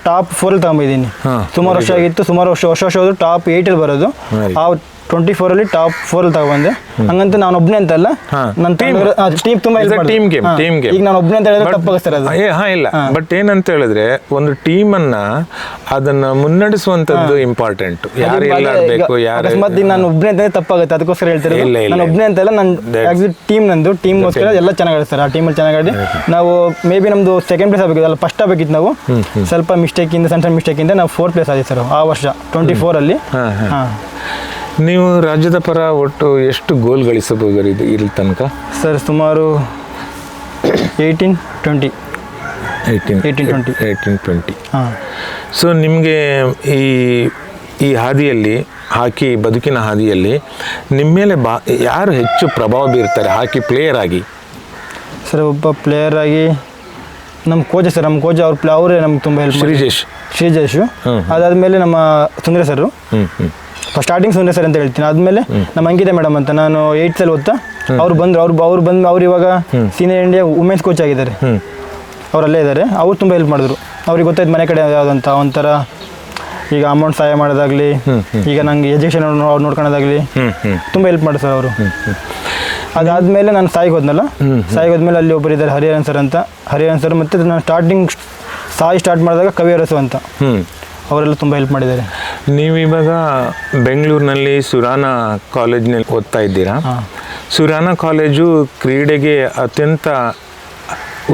ಟಾಪ್ 4 ತಗೊಂಡಿದ್ದೀನಿ. ಸುಮಾರು ವರ್ಷ ಆಗಿತ್ತು. ಸುಮಾರು ವರ್ಷ ಹೋದ್ರು ಟಾಪ್ 8 ಬರೋದು. ಆ 24 ಟಾಪ್ 4 ತಗೊಂಡೆ. ಹಂಗಂತ ನಾನು ಒಬ್ಬನೇ ಅಂತಲ್ಲ, ನನ್ನ ಟೀಮ್ ತುಂಬಾ ಈಗ ನಾನು ಒಬ್ಬನೇ ಅಂತ ಹೇಳಿದ್ರೆ ತಪ್ಪಾಗಿಸ್ತಾರೆ ಅದು. ಇಲ್ಲ, ಬಟ್ ಏನಂತ ಹೇಳಿದ್ರೆ ಒಂದು ಟೀಮನ್ನ ಅದನ್ನ ಮುನ್ನಡೆಸುವಂತದ್ದು ಇಂಪಾರ್ಟೆಂಟ್. ಯಾರೆಲ್ಲ ಆಡಬೇಕು, ಅಕಸ್ಮಾತ್ ಈಗ ನಾನು ಒಬ್ಬನೇ ಅಂತ ತಪ್ಪಾಗುತ್ತೆ, ಅದಕ್ಕೋಸ್ಕರ ಹೇಳ್ತಾರೆ. ನಾನು ಒಬ್ಬನೇ ಅಂತಲ್ಲ, ನನ್ನ ಟೀಮ್ಗೋಸ್ಕರ ಎಲ್ಲ ಚೆನ್ನಾಗಿ ಆಡಿಸ್ತಾರೆ. ಆ ಟೀಮಲ್ಲಿ ಚೆನ್ನಾಗಿ ಆಡಿ ನಾವು ಮೇ ಬಿ ನಮ್ದು 2nd ಪ್ಲೇಸ್ ಆಗಬೇಕಿತ್ತು, ಫಸ್ಟ್ ಆಗಬೇಕಿತ್ತು. ನಾವು ಸ್ವಲ್ಪ ಸಣ್ಣ ಮಿಸ್ಟೇಕಿಂದ ನಾವು 4th ಪ್ಲೇಸ್ ಆಗಿದೆ ಸರ್ ಆ ವರ್ಷ 24. ನೀವು ರಾಜ್ಯದ ಪರ ಒಟ್ಟು ಎಷ್ಟು ಗೋಲ್ ಗಳಿಸಬಹುದು ಇಲ್ಲಿ ತನಕ? ಸರ್ ಸುಮಾರು 18-20. ಸೊ ನಿಮಗೆ ಈ ಹಾದಿಯಲ್ಲಿ, ಹಾಕಿ ಬದುಕಿನ ಹಾದಿಯಲ್ಲಿ ನಿಮ್ಮ ಮೇಲೆ ಯಾರು ಹೆಚ್ಚು ಪ್ರಭಾವ ಬೀರ್ತಾರೆ ಹಾಕಿ ಪ್ಲೇಯರ್ ಆಗಿ? ಸರ್ ಒಬ್ಬ ಪ್ಲೇಯರ್ ಆಗಿ ನಮ್ಮ ಕೋಚ್ ಸರ್. ನಮ್ಮ ಕೋಚ್ ಅವರೇ ನಮ್ಗೆ ತುಂಬ ಹೆಲ್ಪ್. ಶ್ರೀಜೇಶು. ಅದಾದಮೇಲೆ ನಮ್ಮ ಸುಂದರ ಸರ್. ಸ್ಟಾರ್ಟಿಂಗ್ ಸುಂದರ ಸರ್ ಅಂತ ಹೇಳ್ತೀನಿ. ಆದಮೇಲೆ ನಮ್ಮ ಅಂಕಿತಾ ಮೇಡಮ್ ಅಂತ, ನಾನು 8th ಓದ್ತಾ ಅವ್ರು ಇವಾಗ ಸೀನಿಯರ್ ಇಂಡಿಯಾ ವುಮೆನ್ಸ್ ಕೋಚ್ ಆಗಿದ್ದಾರೆ. ಅವರಲ್ಲೇ ಇದ್ದಾರೆ. ಅವ್ರು ತುಂಬ ಹೆಲ್ಪ್ ಮಾಡಿದ್ರು. ಅವ್ರಿಗೆ ಗೊತ್ತಾಯ್ತು ಮನೆ ಕಡೆ ಯಾವುದಂತ ಒಂಥರ, ಈಗ ಅಮೌಂಟ್ ಸಹಾಯ ಮಾಡೋದಾಗ್ಲಿ, ಈಗ ನಂಗೆ ಎಜುಕೇಷನ್ ನೋಡ್ಕೊಳ್ಳೋದಾಗ್ಲಿ ತುಂಬ ಹೆಲ್ಪ್ ಮಾಡಿ ಸರ್ ಅವರು. ಅದಾದಮೇಲೆ ನಾನು ಸಾಯಿಗೆ ಹೋದ್ಮೇಲೆ ಅಲ್ಲಿ ಒಬ್ಬರು ಇದ್ದಾರೆ ಹರಿಹರನ್ ಸರ್ ಮತ್ತು ನಾನು ಸ್ಟಾರ್ಟ್ ಮಾಡಿದಾಗ ಕವಿಯರಸು ಅಂತ, ಅವರೆಲ್ಲ ತುಂಬ ಹೆಲ್ಪ್ ಮಾಡಿದ್ದಾರೆ. ನೀವಿವಾಗ ಬೆಂಗಳೂರಿನಲ್ಲಿ ಸುರಾನ ಕಾಲೇಜ್ನಲ್ಲಿ ಓದ್ತಾ ಇದ್ದೀರಾ. ಸುರಾನ ಕಾಲೇಜು ಕ್ರೀಡೆಗೆ ಅತ್ಯಂತ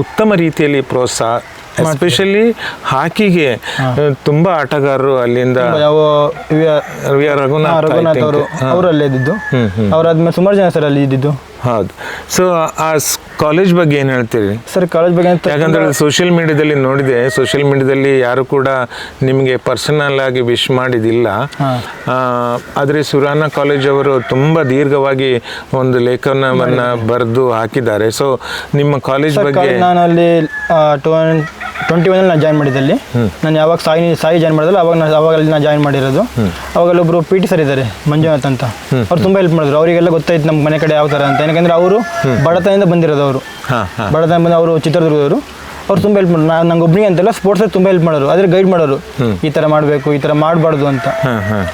ಉತ್ತಮ ರೀತಿಯಲ್ಲಿ ಪ್ರೋತ್ಸಾಹ ಎಸ್ಪೆಷಲಿ ಹಾಕಿಗೆ ತುಂಬ ಆಟಗಾರರು ಅಲ್ಲಿಂದ ಯಾವ ವಿ ಆರ್ ರಘುನಾಥ್ ಅವರು ಅವರಲ್ಲೇ ಇದ್ದಿದ್ದು. ಅವರಾದ್ಮೇಲೆ ಸುಮಾರು ಜನ ಸರ್ ಅಲ್ಲಿ ಇದ್ದಿದ್ದು. ಹೌದು. ಸೊ ಆ ಕಾಲೇಜ್ ಬಗ್ಗೆ ಏನು ಹೇಳ್ತೀರಿ ಸರ್? ಕಾಲೇಜ್ ಬಗ್ಗೆ ಅಂತ ಯಾಕಂದ್ರೆ ಸೋಷಿಯಲ್ ಮೀಡಿಯಾದಲ್ಲಿ ನೋಡಿದೆ, ಸೋಷಿಯಲ್ ಮೀಡಿಯಾದಲ್ಲಿ ಯಾರು ಕೂಡ ನಿಮಗೆ ಪರ್ಸನಲ್ ಆಗಿ ವಿಶ್ ಮಾಡಿದಿಲ್ಲ. ಆದರೆ ಸುರಾನ ಕಾಲೇಜ್ ಅವರು ತುಂಬ ದೀರ್ಘವಾಗಿ ಒಂದು ಲೇಖನವನ್ನು ಬರೆದು ಹಾಕಿದ್ದಾರೆ. ಸೊ ನಿಮ್ಮ ಕಾಲೇಜ್ ಬಗ್ಗೆ ನಾನು ಅಲ್ಲಿ 21 ನಾನು ಜಾಯ್ನ್ ಮಾಡಿದ್ದಲ್ಲಿ, ನಾನು ಯಾವಾಗ ಸಾಯಿ ಜಾಯ್ನ್ ಮಾಡಿದಲ್ಲ ಅವಾಗ ಅಲ್ಲಿ ನಾನು ಜಾಯ್ನ್ ಮಾಡಿರೋದು. ಅವಾಗಲ್ಲಿ ಒಬ್ಬರು ಪಿ ಟಿ ಸರ್ ಇದ್ದಾರೆ, ಮಂಜುನಾಥ್ ಅಂತ. ಅವ್ರು ತುಂಬ ಹೆಲ್ಪ್ ಮಾಡಿದ್ರು. ಅವರಿಗೆಲ್ಲ ಗೊತ್ತಾಯ್ತು ನಮ್ಮ ಮನೆ ಕಡೆ ಯಾವ ಥರ ಅಂತ. ಯಾಕಂದರೆ ಅವರು ಬಡತನದಿಂದ ಬಂದಿರೋದು. ಅವರು ಬಡತನ ಬಂದು ಅವರು ಚಿತ್ರದುರ್ಗದವರು. ಅವ್ರು ತುಂಬ ಹೆಲ್ಪ್ ಮಾಡೋರು. ನಂಗೆ ಒಬ್ಬನಿಗೆ ಅಂತಲ್ಲ, ಸ್ಪೋರ್ಟ್ಸಲ್ಲಿ ತುಂಬ ಹೆಲ್ಪ್ ಮಾಡೋರು. ಆದರೆ ಗೈಡ್ ಮಾಡೋರು, ಈ ಥರ ಮಾಡಬೇಕು, ಈ ಥರ ಮಾಡಬಾರ್ದು ಅಂತ.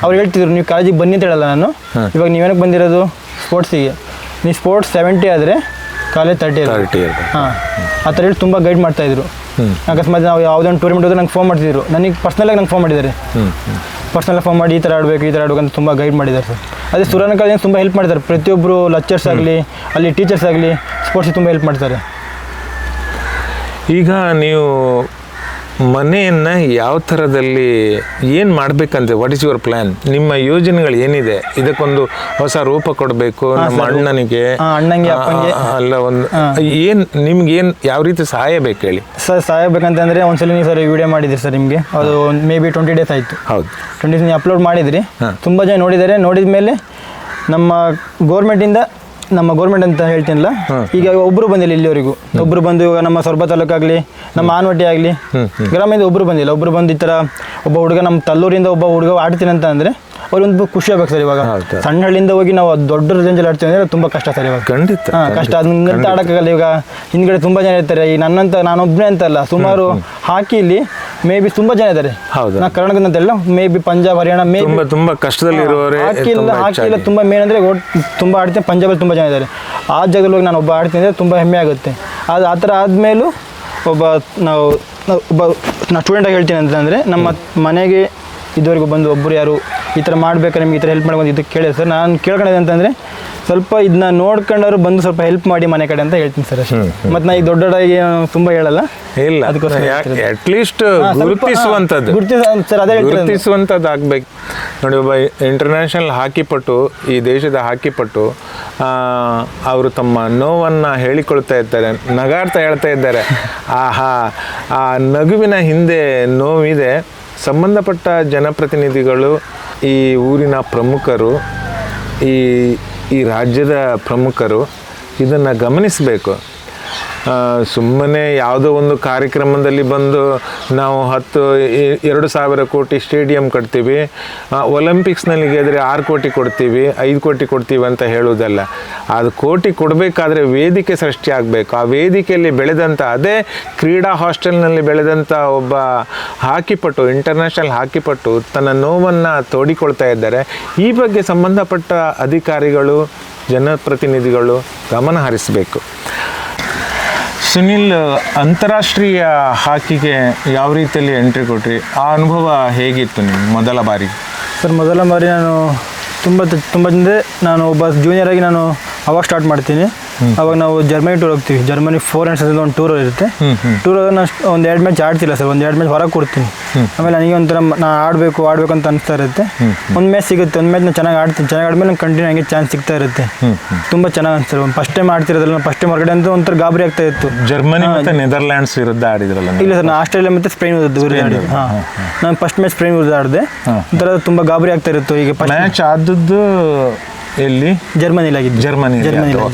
ಅವ್ರು ಹೇಳ್ತಿದ್ರು, ನೀವು ಕಾಲೇಜಿಗೆ ಬನ್ನಿ ಅಂತ ಹೇಳಲ್ಲ ನಾನು. ಇವಾಗ ನೀವೇನಕ್ಕೆ ಬಂದಿರೋದು ಸ್ಪೋರ್ಟ್ಸಿಗೆ? ನೀವು ಸ್ಪೋರ್ಟ್ಸ್ 70 ಆದರೆ ಕಾಲೇಜ್ 30 ಹಾಂ, ಆ ಥರ ಹೇಳಿ ತುಂಬ ಗೈಡ್ ಮಾಡ್ತಾಯಿದ್ರು. ಅಕಸ್ಮಾತ್ ನಾವು ಯಾವುದೋ ಒಂದು ಟೂರ್ನಮೆಂಟ್ ಹೋದ್ರೆ ನಂಗೆ ಫೋನ್ ಮಾಡ್ತಿದ್ರು. ನನಗೆ ಪರ್ಸ್ನಲಾಗಿ ನಂಗೆ ಫೋನ್ ಮಾಡಿದ್ದಾರೆ. ಪರ್ಸ್ನಲಾಗಿ ಫೋನ್ ಮಾಡಿ ಈ ಥರ ಆಡಬೇಕು ಅಂತ ತುಂಬ ಗೈಡ್ ಮಾಡಿದ್ದಾರೆ ಸರ್. ಅದೇ ಸುರಾನ ಕಾಲೇಜಿಗೆ ತುಂಬ ಹೆಲ್ಪ್ ಮಾಡಿದ್ದಾರೆ. ಪ್ರತಿಯೊಬ್ಬರು ಲೆಕ್ಚರ್ಸ್ ಆಗಲಿ, ಅಲ್ಲಿ ಟೀಚರ್ಸ್ ಆಗಲಿ, ಸ್ಪೋರ್ಟ್ಸಿಗೆ ತುಂಬ ಹೆಲ್ಪ್ ಮಾಡ್ತಾರೆ. ಈಗ ನೀವು ಮನೆಯನ್ನು ಯಾವ ಥರದಲ್ಲಿ ಏನು ಮಾಡಬೇಕಂತೆ, ವಾಟ್ ಈಸ್ ಯುವರ್ ಪ್ಲ್ಯಾನ್? ನಿಮ್ಮ ಯೋಜನೆಗಳು ಏನಿದೆ? ಇದಕ್ಕೊಂದು ಹೊಸ ರೂಪ ಕೊಡಬೇಕು ನಮ್ಮ ಅಣ್ಣನಿಗೆ, ಅಪ್ಪನಿಗೆ ಅಲ್ಲ ಒಂದು ಏನು ನಿಮ್ಗೇನು ಯಾವ ರೀತಿ ಸಹಾಯ ಬೇಕು ಹೇಳಿ ಸರ್? ಸಹಾಯ ಬೇಕಂತಂದರೆ ಒಂದ್ಸಲ ನೀವು ಸರ್ ವಿಡಿಯೋ ಮಾಡಿದ್ರಿ ಸರ್, ನಿಮಗೆ ಅದು ಮೇ ಬಿ 20 days ಆಯಿತು. ಹೌದು, 20 days ನೀವು ಅಪ್ಲೋಡ್ ಮಾಡಿದ್ರಿ. ತುಂಬ ಜನ ನೋಡಿದ್ದಾರೆ. ನೋಡಿದ ಮೇಲೆ ನಮ್ಮ ಗೌರ್ಮೆಂಟಿಂದ, ನಮ್ಮ ಗೌರ್ಮೆಂಟ್ ಅಂತ ಹೇಳ್ತೀನಿಲ್ಲ, ಈಗ ಒಬ್ಬರು ಬಂದಿಲ್ಲ ಇಲ್ಲಿವರೆಗೂ. ಒಬ್ಬರು ಬಂದು ಇವಾಗ ನಮ್ಮ ಸೊರಬ ತಾಲೂಕಾಗಲಿ, ನಮ್ಮ ಆನವಟ್ಟಿ ಆಗಲಿ, ಗ್ರಾಮದಿಂದ ಒಬ್ಬರು ಬಂದಿಲ್ಲ. ಒಬ್ಬರು ಬಂದು ಈ ಥರ ಒಬ್ಬ ಹುಡುಗ ನಮ್ಮ ತಲ್ಲೂರಿಂದ ಒಬ್ಬ ಹುಡುಗ ಆಡ್ತೀನಿ ಅಂತ ಅಂದರೆ ಅವ್ರೊಂದು ಖುಷಿ ಆಗ್ಬೇಕು ಸರ್. ಇವಾಗ ಸಣ್ಣ ಹಳ್ಳಿಯಿಂದ ಹೋಗಿ ನಾವು ದೊಡ್ಡ ರೇಂಜಲ್ಲಿ ಆಡ್ತೀವಿ ಅಂದರೆ ತುಂಬ ಕಷ್ಟ ಸರ್. ಇವಾಗ ಖಂಡಿತ ಕಷ್ಟ. ಅದನ್ನಂತ ಆಡೋಕ್ಕಾಗಲ್ಲ. ಇವಾಗ ಹಿಂದ್ಗಡೆ ತುಂಬ ಜನ ಇರ್ತಾರೆ. ಈ ನಾನೊಬ್ಬನೇ ಅಂತಲ್ಲ, ಸುಮಾರು ಹಾಕಿಲಿ ಮೇ ಬಿ ತುಂಬ ಜನ ಇದ್ದಾರೆ. ನಾ ಕರ್ನಾಟಕದ ಅಂತೆಲ್ಲ, may be Punjab, Haryana, may be ತುಂಬ ಕಷ್ಟದಲ್ಲಿ ಇರುವವರೇ ಹಾಕಿಲ್ಲ. ತುಂಬ ಮೇನ್ ಅಂದರೆ ತುಂಬ ಆಡ್ತೀನಿ. ಪಂಜಾಬಲ್ಲಿ ತುಂಬ ಜನ ಇದ್ದಾರೆ. ಆ ಜಾಗದಲ್ಲಿ ಹೋಗಿ ನಾನು ಒಬ್ಬ ಆಡ್ತೀನಿ ಅಂದರೆ ತುಂಬ ಹೆಮ್ಮೆ ಆಗುತ್ತೆ. ಅದು ಆ ಥರ ಆದಮೇಲೂ ನಾವು ಸ್ಟೂಡೆಂಟಾಗಿ ಹೇಳ್ತೀನಿ ಅಂತಂದರೆ, ನಮ್ಮ ಮನೆಗೆ ಇದುವರೆಗೂ ಬಂದು ಒಬ್ಬರು ಯಾರು ಈ ಥರ ಮಾಡಬೇಕಾದ್ರೆ ನಿಮ್ಗೆ ಈ ಥರ ಹೆಲ್ಪ್ ಮಾಡ್ಬೋದು ಇದಕ್ಕೆ ಕೇಳಿದೆ ಸರ್. ನಾನು ಕೇಳ್ಕೊಳ್ಳೋದು ಅಂತಂದರೆ, ಸ್ವಲ್ಪ ಇದನ್ನ ನೋಡ್ಕೊಂಡವ್ರು ಬಂದು ಸ್ವಲ್ಪ ಹೆಲ್ಪ್ ಮಾಡಿ ಮನೆ ಕಡೆ ಅಂತ ಹೇಳ್ತೀನಿ ಸರ್. ಮತ್ತು ನಾ ಈಗ ದೊಡ್ಡದಾಗಿ ತುಂಬ ಹೇಳಲ್ಲ. ಇಲ್ಲ, ಅಟ್ಲೀಸ್ಟ್ ಗುರುತಿಸುವಂಥದ್ದು ಸರ್, ಅದೇ ಗುರುತಿಸುವಂಥದ್ದು ಆಗಬೇಕು. ನೋಡಿ, ಒಬ್ಬ ಇಂಟರ್ನ್ಯಾಷನಲ್ ಹಾಕಿಪಟು, ಈ ದೇಶದ ಹಾಕಿಪಟು, ಅವರು ತಮ್ಮ ನೋವನ್ನು ಹೇಳಿಕೊಳ್ತಾ ಇರ್ತಾರೆ, ನಗಾಡ್ತಾ ಹೇಳ್ತಾ ಇದ್ದಾರೆ. ಆಹಾ, ಆ ನಗುವಿನ ಹಿಂದೆ ನೋವಿದೆ. ಸಂಬಂಧಪಟ್ಟ ಜನಪ್ರತಿನಿಧಿಗಳು, ಈ ಊರಿನ ಪ್ರಮುಖರು, ಈ ರಾಜ್ಯದ ಪ್ರಮುಖರು ಇದನ್ನು ಗಮನಿಸಬೇಕು. ಸುಮ್ಮನೆ ಯಾವುದೋ ಒಂದು ಕಾರ್ಯಕ್ರಮದಲ್ಲಿ ಬಂದು ನಾವು 2,000 ಕೋಟಿ ಸ್ಟೇಡಿಯಂ ಕಟ್ತೀವಿ, ಒಲಿಂಪಿಕ್ಸ್ನಲ್ಲಿ ಗೆದ್ರೆ 6 ಕೋಟಿ ಕೊಡ್ತೀವಿ, 5 ಕೋಟಿ ಕೊಡ್ತೀವಿ ಅಂತ ಹೇಳುವುದಲ್ಲ. ಅದು ಕೋಟಿ ಕೊಡಬೇಕಾದ್ರೆ ವೇದಿಕೆ ಸೃಷ್ಟಿ ಆಗಬೇಕು. ಆ ವೇದಿಕೆಯಲ್ಲಿ ಬೆಳೆದಂಥ, ಅದೇ ಕ್ರೀಡಾ ಹಾಸ್ಟೆಲ್ನಲ್ಲಿ ಬೆಳೆದಂಥ ಒಬ್ಬ ಹಾಕಿಪಟು, ಇಂಟರ್ನ್ಯಾಷನಲ್ ಹಾಕಿಪಟು ತನ್ನ ನೋವನ್ನು ತೋಡಿಕೊಳ್ತಾ ಇದ್ದಾರೆ. ಈ ಬಗ್ಗೆ ಸಂಬಂಧಪಟ್ಟ ಅಧಿಕಾರಿಗಳು, ಜನಪ್ರತಿನಿಧಿಗಳು ಗಮನ ಹರಿಸಬೇಕು. ಸುನಿಲ್, ಅಂತಾರಾಷ್ಟ್ರೀಯ ಹಾಕಿಗೆ ಯಾವ ರೀತಿಯಲ್ಲಿ ಎಂಟ್ರಿ ಕೊಟ್ರಿ? ಆ ಅನುಭವ ಹೇಗಿತ್ತು ನಿಮ್ಗೆ ಮೊದಲ ಬಾರಿ? ಸರ್, ಮೊದಲ ಬಾರಿ ನಾನು ತುಂಬ ನಾನು ಒಬ್ಬ ಜೂನಿಯರ್ ಆಗಿ ನಾನು ಅವಾಗ ಸ್ಟಾರ್ಟ್ ಮಾಡ್ತೀನಿ. ಅವಾಗ ನಾವು ಜರ್ಮನಿ ಟೂರ್ ಹೋಗ್ತೀವಿ. ಜರ್ಮನಿ 4 nights ಒಂದು ಟೂರ್ ಇರುತ್ತೆ. ಟೂರ್ ನಾನು ಒಂದು 2 match ಆಡ್ತಿಲ್ಲ ಸರ್, ಒಂದು 2 match ಹೊರಗೆ ಕೊಡ್ತೀನಿ. ಆಮೇಲೆ ನನಗೆ ಒಂಥರ ನಾನು ಆಡಬೇಕು ಅಂತ ಅನಿಸ್ತಾ ಇರುತ್ತೆ. ಒಂದು ಮ್ಯಾಚ್ ಸಿಗುತ್ತೆ, ಒಂದು ಮ್ಯಾಚ್ ನಾನು ಚೆನ್ನಾಗಿ ಆದ್ಮೇಲೆ ನಂಗೆ ಕಂಟಿನ್ಯೂ ಹಂಗೆ ಚಾನ್ಸ್ ಸಿಗ್ತಾ ಇರುತ್ತೆ. ತುಂಬ ಚೆನ್ನಾಗಿ ಅನಿಸ್ತಾರೆ. ಒಂದು ಫಸ್ಟ್ ಟೈಮ್ ಆಡ್ತಿರೋದಲ್ಲ, ನಾನು ಫಸ್ಟ್ ಟೈಮ್ ಹೊರಗಡೆ ಅಂತ ಒಂಥರ ಗಾಬರಿ ಆಗ್ತಾ ಇತ್ತು. ಜರ್ಮನಿ ಮತ್ತು ನೆದರ್ಲ್ಯಾಂಡ್ಸ್ ವಿರುದ್ಧ ಆಡಿದ್ರಲ್ಲ? ಇಲ್ಲ ಸರ್, ನಾನು ಆಸ್ಟ್ರೇಲಿಯಾ ಮತ್ತು ಸ್ಪೇನ್ ವಿರುದ್ಧ ಆಡಿದ್ದೆ. ನಾನು ಫಸ್ಟ್ ಮ್ಯಾಚ್ ಸ್ಪೇನ್ ವಿರುದ್ಧ ಆಡಿದೆ. ಒಂಥರ ತುಂಬ ಗಾಬರಿ ಆಗ್ತಾ ಇತ್ತು. ಈಗ ಮ್ಯಾಚ್ ಆದದ್ದು ಎಲ್ಲಿ? ಜರ್ಮನಿಲಾಗಿದ್ದು.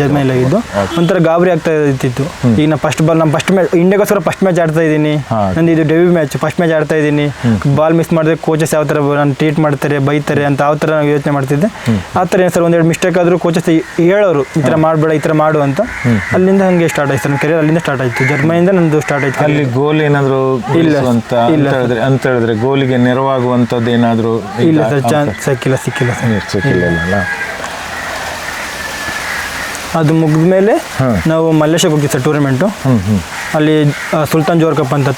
ಜರ್ಮನಿಲಾಗಿದ್ದು ಒಂಥರ ಗಾಬರಿ ಆಗ್ತಾ ಇರ್ತಿತ್ತು. ಈಗ ನಾನು ಫಸ್ಟ್ ಮ್ಯಾಚ್ ಇಂಡಿಯಾಗೋಸ್ಕರ ಫಸ್ಟ್ ಮ್ಯಾಚ್ ಆಡ್ತಾ ಇದ್ದೀನಿ. ನಂದು ಇದು ಡೆಬ್ಯೂ ಮ್ಯಾಚ್, ಫಸ್ಟ್ ಮ್ಯಾಚ್ ಆಡ್ತಾ ಇದ್ದೀನಿ. ಬಾಲ್ ಮಿಸ್ ಮಾಡಿದ್ರೆ ಕೋಚಸ್ ಯಾವ ಥರ ನಾನು ಟ್ರೀಟ್ ಮಾಡ್ತಾರೆ, ಬೈತಾರೆ ಅಂತ ಯಾವ ಥರ ನಾನು ಯೋಚನೆ ಮಾಡ್ತಿದ್ದೆ. ಆ ಥರ ಏನು ಸರ್, ಒಂದೆರಡು ಮಿಸ್ಟೇಕ್ ಆದರೂ ಕೋಚಸ್ ಹೇಳೋರು, ಈ ಥರ ಮಾಡಬೇಡ, ಈ ಥರ ಮಾಡು ಅಂತ. ಅಲ್ಲಿಂದ ಹಾಗೆ ಸ್ಟಾರ್ಟ್ ಆಯ್ತು ನನ್ನ ಕೆರಿಯರ್. ಅಲ್ಲಿಂದ ಸ್ಟಾರ್ಟ್ ಆಯಿತು, ಜರ್ಮನಿಯಿಂದ ನಂದು ಸ್ಟಾರ್ಟ್ ಆಯಿತು. ಅಲ್ಲಿ ಗೋಲ್ ಏನಾದರೂ ಇಲ್ಲ ಅಂತ ಹೇಳಿದ್ರೆ ಗೋಲಿಗೆ ನೆರವಾಗುವಂಥದ್ದು ಏನಾದರೂ? ಇಲ್ಲ ಸರ್, ಚಾನ್ಸ್ ಸಿಕ್ಕಿಲ್ಲ. ಅದು ಮುಗಿದ ಮೇಲೆ ನಾವು ಮಲೇಷ್ಯಾಗೆ ಹೋಗ್ತೀವಿ ಸರ್ ಟೂರ್ನಮೆಂಟು. ಅಲ್ಲಿ ಸುಲ್ತಾನ್ ಜೋರ್ ಕಪ್ ಅಂತ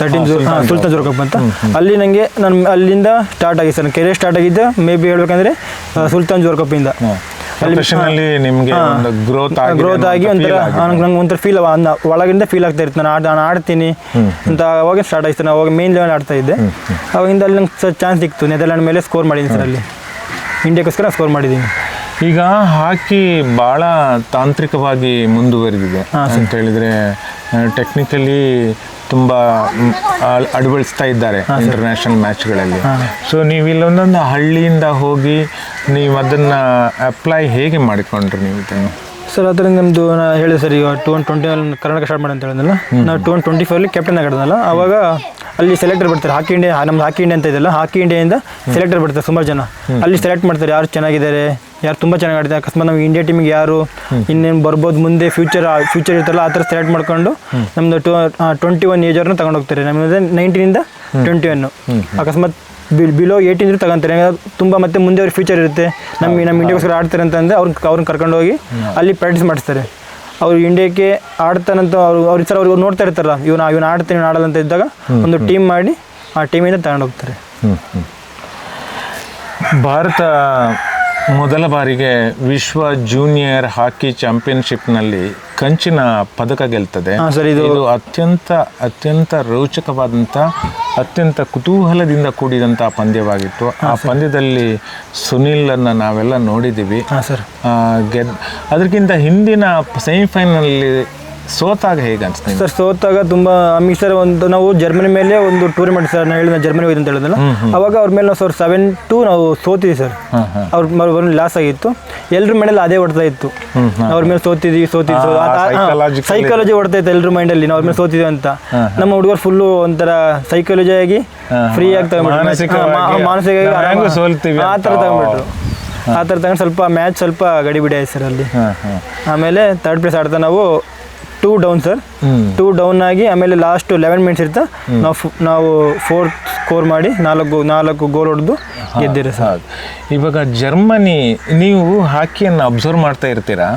ಸುಲ್ತಾನ್ ಜೋರ್ ಕಪ್ ಅಂತ ಅಲ್ಲಿ ನನಗೆ ಅಲ್ಲಿಂದ ಸ್ಟಾರ್ಟ್ ಆಗಿದೆ ಸರ್. ಕೆರಿಯರ್ ಸ್ಟಾರ್ಟ್ ಆಗಿದ್ದೆ ಮೇ ಬಿ ಹೇಳ್ಬೇಕಂದ್ರೆ ಸುಲ್ತಾನ್ ಜೋರ್ ಕಪ್ಪಿಂದ. ಪ್ರೊಫೆಷನಲಿ ನಿಮಗೆ ಒಂದು ಗ್ರೋತ್ ಆಗಿ ನಂಗೆ ಒಂಥರ ಫೀಲ್ ಒಳಗಿಂದ ಫೀಲ್ ಆಗ್ತಾ ಇತ್ತು. ನಾನು ಆಡ್ತೀನಿ ಅಂತ ಅವಾಗ ಸ್ಟಾರ್ಟ್ ಆಯ್ತು. ನಾನು ಅವಾಗ ಮೇನ್ ಲೆವೆಲ್ ಆಡ್ತಾ ಇದ್ದೆ. ಅವಾಗಿಂದ ಅಲ್ಲಿ ನಂಗೆ ಚಾನ್ಸ್ ಸಿಕ್ತು. ನೆದರ್ಲ್ಯಾಂಡ್ ಮೇಲೆ ಸ್ಕೋರ್ ಮಾಡಿದ್ದೀನಿ ಸರ್. ಅಲ್ಲಿ ಇಂಡಿಯಾಕ್ಕೋಸ್ಕರ ಸ್ಕೋರ್ ಮಾಡಿದ್ದೀನಿ. ಈಗ ಹಾಕಿ ಭಾಳ ತಾಂತ್ರಿಕವಾಗಿ ಮುಂದುವರೆದಿದೆ ಅಂತ ಹೇಳಿದರೆ ಟೆಕ್ನಿಕಲಿ ತುಂಬ ಅಳವಡಿಸ್ತಾ ಇದ್ದಾರೆ ಇಂಟರ್ನ್ಯಾಷನಲ್ ಮ್ಯಾಚ್ಗಳಲ್ಲಿ. ಸೊ ನೀವು ಇಲ್ಲೊಂದೊಂದು ಹಳ್ಳಿಯಿಂದ ಹೋಗಿ ನೀವು ಅದನ್ನು ಅಪ್ಲೈ ಹೇಗೆ ಮಾಡಿಕೊಂಡ್ರಿ ನೀವು ಇದನ್ನು? ಸರ್ ಅದರಿಂದ ನಮ್ಮದು ನಾನು ಹೇಳಿದೆ ಸರ್, ಈಗ 2020 ಕರ್ನಾಟಕ ಸ್ಟಾರ್ಟ್ ಮಾಡಿ ಅಂತ ಹೇಳಿದ್ನಲ್ಲ, ನಾವು 2024 ಕ್ಯಾಪ್ಟನ್ ಆಗಿರೋದಲ್ಲ. ಆವಾಗ ಅಲ್ಲಿ ಸೆಲೆಕ್ಟರ್ ಬರ್ತಾರೆ. ಹಾಕಿ ಇಂಡಿಯಾ, ನಮ್ದು ಹಾಕಿ ಇಂಡಿಯಾ ಅಂತ ಇದೆಯಲ್ಲ, ಹಾಕಿ ಇಂಡಿಯಾದಿಂದ ಸೆಲೆಕ್ಟರ್ ಬರ್ತಾರೆ ಸುಮಾರು ಜನ. ಅಲ್ಲಿ ಸೆಲೆಕ್ಟ್ ಮಾಡ್ತಾರೆ ಯಾರು ಚೆನ್ನಾಗಿದ್ದಾರೆ, ಯಾರು ತುಂಬ ಚೆನ್ನಾಗಿ ಆಡಿದ್ದಾರೆ. ಅಕಸ್ಮಾತ್ ನಮ್ಗೆ ಇಂಡಿಯಾ ಟೀಮಿಗೆ ಯಾರು ಇನ್ನೇನು ಬರ್ಬೋದು ಮುಂದೆ ಫ್ಯೂಚರ್ ಇರ್ತಲ್ಲ, ಆ ಥರ ಸೆಲೆಕ್ಟ್ ಮಾಡ್ಕೊಂಡು ನಮ್ಮದು 21 ಏಜ್ ಅವ್ರನ್ನ ತಗೊಂಡು ಹೋಗ್ತಾರೆ. ನಮ್ಮದು 19 21. ಅಕಸ್ಮಾತ್ ಬಿಲೋ 18 ತಗೊಂತಾರೆ. ತುಂಬ ಮತ್ತೆ ಮುಂದೆ ಅವ್ರ ಫ್ಯೂಚರ್ ಇರುತ್ತೆ, ನಮ್ಮ ಇಂಡಿಯಾಗೋಸ್ಕರ ಆಡ್ತಾರೆ ಅಂತಂದರೆ ಅವ್ರನ್ನ ಕರ್ಕೊಂಡು ಹೋಗಿ ಅಲ್ಲಿ ಪ್ರಾಕ್ಟೀಸ್ ಮಾಡಿಸ್ತಾರೆ. ಅವ್ರು ಇಂಡಿಯಾಕ್ಕೆ ಆಡ್ತಾನಂತ ಅವ್ರ ಸರ್ ಅವ್ರಿಗೆ ನೋಡ್ತಾ ಇರ್ತಾರಲ್ಲ, ಇವನು ಆಡ್ತಾನೆ ಇವನು ಆಡಲ್ಲ ಅಂತ ಇದ್ದಾಗ ಒಂದು ಟೀಮ್ ಮಾಡಿ ಆ ಟೀಮಿಂದ ತಗೊಂಡು ಹೋಗ್ತಾರೆ. ಭಾರತ ಮೊದಲ ಬಾರಿಗೆ ವಿಶ್ವ ಜೂನಿಯರ್ ಹಾಕಿ ಚಾಂಪಿಯನ್ಶಿಪ್ನಲ್ಲಿ ಕಂಚಿನ ಪದಕ ಗೆಲ್ತದೆ. ಇದು ಅತ್ಯಂತ ರೋಚಕವಾದಂಥ, ಅತ್ಯಂತ ಕುತೂಹಲದಿಂದ ಕೂಡಿದಂಥ ಪಂದ್ಯವಾಗಿತ್ತು. ಆ ಪಂದ್ಯದಲ್ಲಿ ಸುನಿಲನ್ನು ನಾವೆಲ್ಲ ನೋಡಿದ್ದೀವಿ. ಅದಕ್ಕಿಂತ ಹಿಂದಿನ ಸೆಮಿಫೈನಲ್ನಲ್ಲಿ ಸೋತಾಗ ಹೇಗೆ ಅನಿಸ್ತು ಸರ್? ಸೋತಾಗ ತುಂಬ ಸರ್ ನಾವು ಜರ್ಮನಿ ಮೇಲೆ ಒಂದು ಟೂರ್ನಮೆಂಟ್ ಸರ್, ನಾನು ಹೇಳಿದ ಜರ್ಮನಿ ಹೋಯ್ತು ಅಂತ ಹೇಳಿದ್ನಲ್ಲ, ಅವಾಗ ಅವ್ರ ಮೇಲೆ ನಾವು 7-2 ನಾವು ಸೋತಿದ್ವಿ ಸರ್. ಅವ್ರ ಲಾಸ್ ಆಗಿತ್ತು. ಎಲ್ಲರ ಮನೇಲಿ ಅದೇ ಹೊಡ್ತಾ ಇತ್ತು, ಅವ್ರ ಮೇಲೆ ಸೋತಿದ್ವಿ ಸೈಕಾಲಜಿ ಹೊಡ್ತಾ ಇತ್ತು ಎಲ್ಲರ ಮೈಂಡಲ್ಲಿ, ನಾವು ಅವ್ರ ಮೇಲೆ ಸೋತಿದ್ವಿ ಅಂತ. ನಮ್ಮ ಹುಡುಗರು ಫುಲ್ಲು ಒಂಥರ ಸೈಕಾಲಜಿ ಆಗಿ ಫ್ರೀ ಆಗಿ ತಗೊಂಡ್ಬಿಟ್ರು, ಮಾನಸಿಕವಾಗಿ ಆ ಥರ ತಗೊಂಡು ಸ್ವಲ್ಪ ಮ್ಯಾಚ್ ಸ್ವಲ್ಪ ಗಡಿಬಿಡಿ ಆಯ್ತು ಸರ್ ಅಲ್ಲಿ. ಆಮೇಲೆ 3rd ಪ್ಲೇಸ್ ಆಡ್ತಾ ನಾವು 2 ಡೌನ್ ಸರ್. 2 ಡೌನ್ ಆಗಿ ಆಮೇಲೆ ಲಾಸ್ಟ್ 11 ಮಿನಿಟ್ಸ್ ಇರ್ತಾ ನಾವು 4 ಸ್ಕೋರ್ ಮಾಡಿ 4 ಗೋಲ್ ಹೊಡೆದು ಗೆದ್ದಿರ ಸರ್. ಇವಾಗ ಜರ್ಮನಿ, ನೀವು ಹಾಕಿಯನ್ನು ಅಬ್ಸರ್ವ್ ಮಾಡ್ತಾ ಇರ್ತೀರಾ,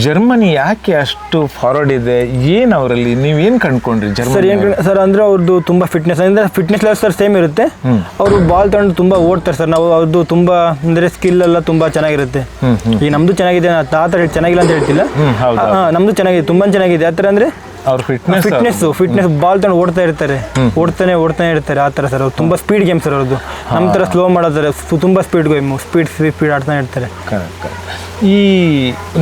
ಜರ್ಮನಿ ಯಾಕೆ ಅಷ್ಟು ಫಾರ್ವರ್ಡ್ ಇದೆ? ಏನು ಅವರಲ್ಲಿ ನೀವೇನು ಕಂಡುಕೊಂಡ್ರಿ ಜರ್ಮನಿ? ಸರ್ ಅಂದರೆ ಅವ್ರದ್ದು ತುಂಬ ಫಿಟ್ನೆಸ್ ಲೆವೆಲ್ ಸರ್ ಸೇಮ್ ಇರುತ್ತೆ. ಅವರು ಬಾಲ್ ತಗೊಂಡು ತುಂಬ ಓಡ್ತಾರೆ ಸರ್. ನಾವು ಅವ್ರದ್ದು ತುಂಬ ಅಂದರೆ ಸ್ಕಿಲ್ ಎಲ್ಲ ತುಂಬ ಚೆನ್ನಾಗಿರುತ್ತೆ. ಈಗ ನಮ್ಮದು ಚೆನ್ನಾಗಿದೆ, ಆ ಥರ ಚೆನ್ನಾಗಿಲ್ಲ ಅಂತ ಹೇಳ್ತಿಲ್ಲ, ನಮ್ಮದು ಚೆನ್ನಾಗಿದೆ, ತುಂಬ ಚೆನ್ನಾಗಿದೆ. ಆ ಥರ ಅಂದರೆ ಅವ್ರ ಫಿಟ್ನೆಸ್ ಬಾಲ್ ತಗೊಂಡು ಓಡ್ತಾ ಇರ್ತಾರೆ, ಓಡ್ತಾನೆ ಇರ್ತಾರೆ. ಆ ಥರ ಸರ್ ಅವ್ರು ತುಂಬ ಸ್ಪೀಡ್ ಗೇಮ್ ಸರ್ ಅವ್ರದ್ದು. ನಮ್ಮ ಥರ ಸ್ಲೋ ಮಾಡೋದಾರೆ, ತುಂಬ ಸ್ಪೀಡ್ ಗೇಮು, ಸ್ಪೀಡ್ ಆಡ್ತಾನೆ ಇರ್ತಾರೆ. ಈ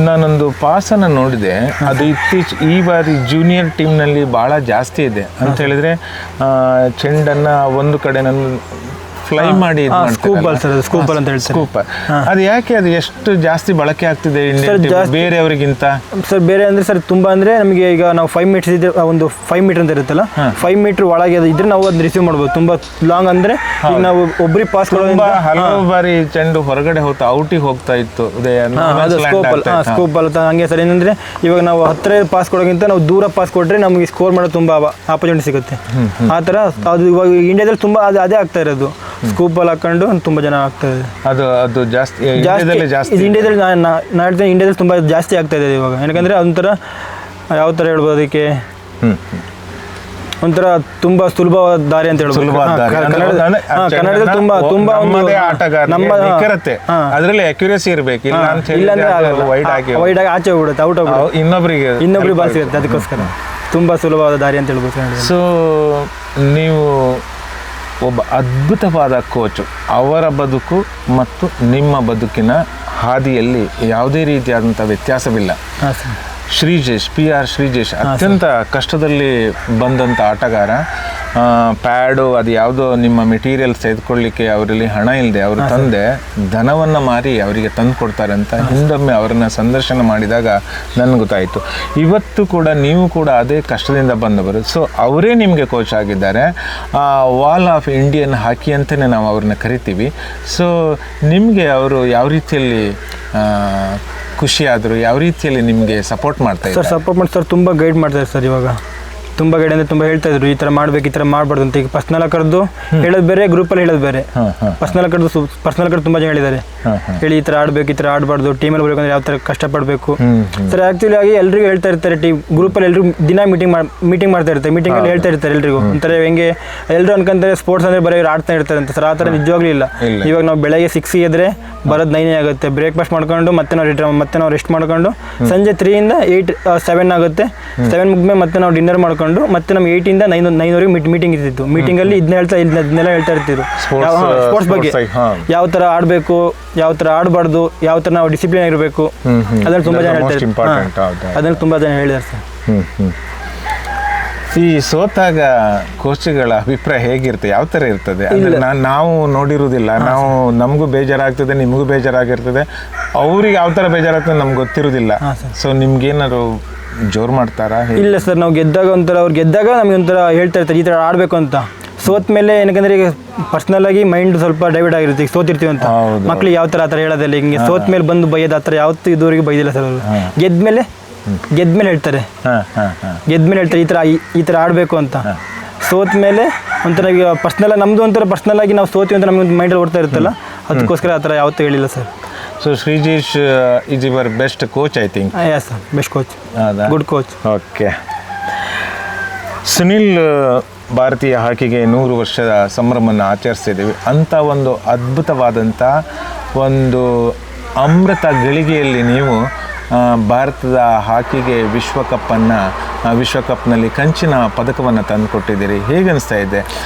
ನಾನೊಂದು ಪಾಸನ್ನು ನೋಡಿದೆ, ಅದು ಈ ಬಾರಿ ಜೂನಿಯರ್ ಟೀಮ್ನಲ್ಲಿ ಭಾಳ ಜಾಸ್ತಿ ಇದೆ ಅಂತ ಹೇಳಿದ್ರೆ, ಚೆಂಡನ್ನು ಒಂದು ಕಡೆ ಫ್ಲೈ ಮಾಡಿ scoop ball sir, scoop ball ಅಂತ ಹೇಳ್ತಾರೆ. ಸ್ಕೂಪ್ ಅದು ಯಾಕೆ, ಅದು ಎಷ್ಟು ಜಾಸ್ತಿ ಬಳಕೆ ಆಗ್ತಿದೆ ಬೇರೆಯವರಿಗಿಂತ ಸರ್? ಬೇರೆ ಅಂದರೆ ಸರ್ ತುಂಬ ಅಂದರೆ ನಮಗೆ ಈಗ ನಾವು 5 ಮೀಟರ್ಸ್ ಇದ್ರೆ, ಒಂದು 5 ಮೀಟರ್ ಅಂತ ಇರುತ್ತಲ್ಲ, 5 ಮೀಟರ್ ಒಳಗೆ ಅದು ಇದ್ರೆ ನಾವು ಅದನ್ನ ರಿಸೀವ್ ಮಾಡ್ಬೋದು. ತುಂಬ ಲಾಂಗ್ ಅಂದರೆ ಈಗ ನಾವು ಒಬ್ಬರಿಗೆ ಪಾಸ್ ಕೊಡೋದ್ರಿಂದ ಹಲವು ಬಾರಿ ಚೆಂಡು ಹೊರಗಡೆ ಔಟಿಗೆ ಹೋಗ್ತಾ ಇತ್ತು. ಸ್ಕೂಪ್ ಬಾಲ್ ಹಂಗೆ ಸರ್. ಏನಂದರೆ ಇವಾಗ ನಾವು ಹತ್ತಿರ ಪಾಸ್ ಕೊಡೋಕ್ಕಿಂತ ನಾವು ದೂರ ಪಾಸ್ ಕೊಟ್ಟರೆ ನಮಗೆ ಸ್ಕೋರ್ ಮಾಡೋದು ತುಂಬ ಆಪರ್ಚುನಿಟಿ ಸಿಗುತ್ತೆ. ಆ ಥರ ಅದು ಇವಾಗ ಇಂಡಿಯಾದಲ್ಲಿ ತುಂಬ ಅದೇ ಆಗ್ತಾ ಇರೋದು. ಸ್ಕೂಪ್ ಬಾಲ್ ಹಾಕೊಂಡು ತುಂಬ ಜನ ಆಗ್ತಾಯಿದೆ. ಅದು ಜಾಸ್ತಿ ಇಂಡಿಯಾದಲ್ಲಿ ನಾನು ಹೇಳ್ತೇನೆ, ಇಂಡಿಯಾದಲ್ಲಿ ತುಂಬ ಜಾಸ್ತಿ ಆಗ್ತಾ ಇದೆ ಇವಾಗ. ಯಾಕಂದರೆ ಒಂಥರ ಯಾವ ಥರ ಹೇಳ್ಬೋದು ಅದಕ್ಕೆ, ಒಂಥರ ತುಂಬ ಸುಲಭವಾದ ದಾರಿ ಅಂತ ಹೇಳ್ಬೋದು. ಕನ್ನಡದಲ್ಲಿ ತುಂಬ ಅದರಲ್ಲಿ ಅಕ್ಯುರೇಸಿ ಇರಬೇಕು, ವೈಡ್ ಆಗಿ ಆಚೆ ಹೋಗ್ಬಿಡುತ್ತೆ, ಔಟ್ ಹೋಗ್ಬಿಡುತ್ತೆ, ಇನ್ನೊಬ್ರಿಗೆ ಬಾಲ್ ಸಿಗುತ್ತೆ. ಅದಕ್ಕೋಸ್ಕರ ತುಂಬ ಸುಲಭವಾದ ದಾರಿ ಅಂತ ಹೇಳ್ಬೋದು. ಸೊ ನೀವು ಒಬ್ಬ ಅದ್ಭುತವಾದ ಕೋಚು, ಅವರ ಬದುಕು ಮತ್ತು ನಿಮ್ಮ ಬದುಕಿನ ಹಾದಿಯಲ್ಲಿ ಯಾವುದೇ ರೀತಿಯಾದಂಥ ವ್ಯತ್ಯಾಸವಿಲ್ಲ. ಶ್ರೀಜೇಶ್, PR ಶ್ರೀಜೇಶ್ ಅತ್ಯಂತ ಕಷ್ಟದಲ್ಲಿ ಬಂದಂಥ ಆಟಗಾರ. ಪ್ಯಾಡು ಅದು ಯಾವುದೋ ನಿಮ್ಮ ಮೆಟೀರಿಯಲ್ಸ್ ತೆಗೆದುಕೊಳ್ಳಿಕ್ಕೆ ಅವರಲ್ಲಿ ಹಣ ಇಲ್ಲದೆ ಅವ್ರ ತಂದೆ ಧನವನ್ನು ಮಾರಿ ಅವರಿಗೆ ತಂದು ಕೊಡ್ತಾರೆ ಅಂತ ಹಿಂದೊಮ್ಮೆ ಅವರನ್ನು ಸಂದರ್ಶನ ಮಾಡಿದಾಗ ನನಗೆ ಗೊತ್ತಾಯಿತು. ಇವತ್ತು ಕೂಡ ನೀವು ಕೂಡ ಅದೇ ಕಷ್ಟದಿಂದ ಬಂದವರು. ಸೊ ಅವರೇ ನಿಮಗೆ ಕೋಚ್ ಆಗಿದ್ದಾರೆ. ವಾಲ್ ಆಫ್ ಇಂಡಿಯನ್ ಹಾಕಿ ಅಂತಲೇ ನಾವು ಅವ್ರನ್ನ ಕರಿತೀವಿ. ಸೊ ನಿಮಗೆ ಅವರು ಯಾವ ರೀತಿಯಲ್ಲಿ ಖುಷಿ ಆದರು, ಯಾವ ರೀತಿಯಲ್ಲಿ ನಿಮಗೆ ಸಪೋರ್ಟ್ ಮಾಡ್ತಾ ಇದ್ದಾರೆ? ಸರ್ ಸಪೋರ್ಟ್ ಮಾಡಿ ಸರ್, ತುಂಬ ಗೈಡ್ ಮಾಡ್ತಾರೆ ಸರ್. ಇವಾಗ ತುಂಬ ಗೈಡ್ ಅಂದರೆ ತುಂಬ ಹೇಳ್ತಾ ಇದ್ರು, ಈ ಥರ ಮಾಡಬೇಕು, ಈ ಥರ ಮಾಡಬಾರ್ದು ಅಂತ. ಈಗ ಪರ್ಸ್ನಲ್ ಕರೆದು ಹೇಳೋದು ಬೇರೆ, ಗ್ರೂಪಲ್ಲಿ ಹೇಳೋದು ಬೇರೆ. ಪರ್ಸ್ನಲ್ ಕರೆದು ತುಂಬ ಜನ ಹೇಳಿದ್ದಾರೆ, ಹೇಳಿ ಈ ಥರ ಆಡಬೇಕು, ಈ ಥರ ಆಡಬಾರ್ದು, ಟೀಮಲ್ಲಿ ಬರಬೇಕು ಅಂದರೆ ಯಾವ ಥರ ಕಷ್ಟಪಡಬೇಕು ಸರ್. ಆ್ಯಕ್ಚುಲಿ ಆಗಿ ಎಲ್ರಿಗೂ ಹೇಳ್ತಾ ಇರ್ತಾರೆ, ಗ್ರೂಪಲ್ಲಿ ಎಲ್ಲರೂ ದಿನ ಮೀಟಿಂಗ್ ಮಾಡ್ತಾ ಇರ್ತಾರೆ, ಮೀಟಿಂಗಲ್ಲಿ ಹೇಳ್ತಾ ಇರ್ತಾರೆ ಎಲ್ರಿಗೂ ಒಂಥರ ಹೆಂಗೆ ಎಲ್ಲರೂ ಅನ್ಕೊಂತಾರೆ ಸ್ಪೋರ್ಟ್ಸ್ ಅಂದರೆ ಬರೀ ಆಡ್ತಾ ಇರ್ತಾರೆ ಅಂತ ಸರ್. ಆ ಥರ ನಿಜವಾಗ್ಲೂ ಇಲ್ಲ. ಇವಾಗ ನಾವು ಬೆಳಗ್ಗೆ 6 ಎದ್ರೆ ಬರೋದು 9 ಆಗುತ್ತೆ, ಬ್ರೇಕ್ಫಾಸ್ಟ್ ಮಾಡ್ಕೊಂಡು ಮತ್ತೆ ನಾವು ರೆಸ್ಟ್ ಮಾಡ್ಕೊಂಡು ಸಂಜೆ 3 ಇಂದ 7 ಆಗುತ್ತೆ. 7 ಮುಗಿದ್ಮೇಲೆ ಮತ್ತೆ ನಾವು ಡಿನ್ನರ್ ಮಾಡ್ಕೊಂಡು ಮತ್ತೆ ನಮ್ಗೆ 8 ಇಂದ 9ವರೆಗೆ ಮೀಟಿಂಗ್ ಇರ್ತಿತ್ತು. ಮೀಟಿಂಗಲ್ಲಿ ಇದನ್ನೆಲ್ಲ ಹೇಳ್ತಾ ಇರ್ತಿದ್ರು ಸ್ಪೋರ್ಟ್ಸ್ ಬಗ್ಗೆ, ಯಾವ ಥರ ಆಡಬೇಕು, ಯಾವ ಥರ ಆಡಬಾರ್ದು, ಯಾವ ಥರ ನಾವು ಡಿಸಿಪ್ಲಿನ್ ಆಗಿರಬೇಕು, ಅದನ್ನು ತುಂಬ ಜನ ಹೇಳ್ತಾರೆ. ಅದನ್ನು ತುಂಬ ಜನ ಹೇಳಿದ್ದಾರೆ ಸರ್. ಈ ಸೋತಾಗ ಕೋಚ್ಗಳ ಅಭಿಪ್ರಾಯ ಹೇಗಿರುತ್ತೆ, ಯಾವ ಥರ ಇರ್ತದೆ? ಅಂದರೆ ನಾವು ನೋಡಿರೋದಿಲ್ಲ, ನಾವು ನಮಗೂ ಬೇಜಾರಾಗ್ತದೆ, ನಿಮಗೂ ಬೇಜಾರಾಗಿರ್ತದೆ, ಅವ್ರಿಗೆ ಯಾವ ಥರ ಬೇಜಾರಾಗ್ತದೆ ನಮ್ಗೆ ಗೊತ್ತಿರೋದಿಲ್ಲ. ಸೊ ನಿಮ್ಗೇನಾದ್ರು ಜೋರು ಮಾಡ್ತಾರಾ? ಇಲ್ಲ ಸರ್, ನಾವು ಗೆದ್ದಾಗ ಒಂಥರ, ಅವ್ರು ಗೆದ್ದಾಗ ನಮಗೆ ಒಂಥರ ಹೇಳ್ತಾ ಇರ್ತಾರೆ ಈ ಥರ ಆಡಬೇಕು ಅಂತ. ಸೋತ ಮೇಲೆ ಏನಕ್ಕಂದ್ರೆ ಈಗ ಪರ್ಸ್ನಲ್ ಆಗಿ ಮೈಂಡ್ ಸ್ವಲ್ಪ ಡೈವರ್ಟ್ ಆಗಿರುತ್ತೆ. ಈಗ ಸೋತಿರ್ತೀವಿ ಅಂತ ಮಕ್ಳಿಗೆ ಯಾವ ಥರ ಆ ಥರ ಹೇಳೋದಿಲ್ಲ. ಹಿಂಗೆ ಸೋತ ಮೇಲೆ ಬಂದು ಬೈಯೋದು ಆ ಥರ ಯಾವತ್ತೂ ಇದುವರೆಗೂ ಬೈದಿಲ್ಲ ಸರ್ ಅವರು. ಗೆದ್ಮೇಲೆ ಹೇಳ್ತಾರೆ, ಈ ಥರ ಆಡಬೇಕು ಅಂತ. ಸೋತ ಮೇಲೆ ಒಂಥರ ಈಗ ನಮ್ಮದು ಒಂಥರ ಪರ್ಸ್ನಲ್ ಆಗಿ ನಾವು ಸೋತೀವಿ ಅಂತ ನಮ್ಗೆ ಮೈಂಡಲ್ಲಿ ಓಡ್ತಾ ಇರುತ್ತಲ್ಲ, ಅದಕ್ಕೋಸ್ಕರ ಆ ಥರ ಯಾವತ್ತೂ ಹೇಳಿಲ್ಲ sir. So Sreejesh is your best coach I think. Yes sir, best coach, good coach. Okay. Sunil, ಭಾರತೀಯ ಹಾಕಿಗೆ 100 ವರ್ಷದ ಸಂಭ್ರಮವನ್ನು ಆಚರಿಸ್ತಿದ್ದೀವಿ. ಅಂಥ ಒಂದು ಅದ್ಭುತವಾದಂಥ ಒಂದು ಅಮೃತ ಗಳಿಗೆಯಲ್ಲಿ ನೀವು ಭಾರತದ ಹಾಕಿಗೆ ವಿಶ್ವಕಪ್ನಲ್ಲಿ ಕಂಚಿನ ಪದಕವನ್ನು ತಂದುಕೊಟ್ಟಿದ್ದೀರಿ. ಹೇಗೆ ಅನಿಸ್ತಾ ಇದೆ?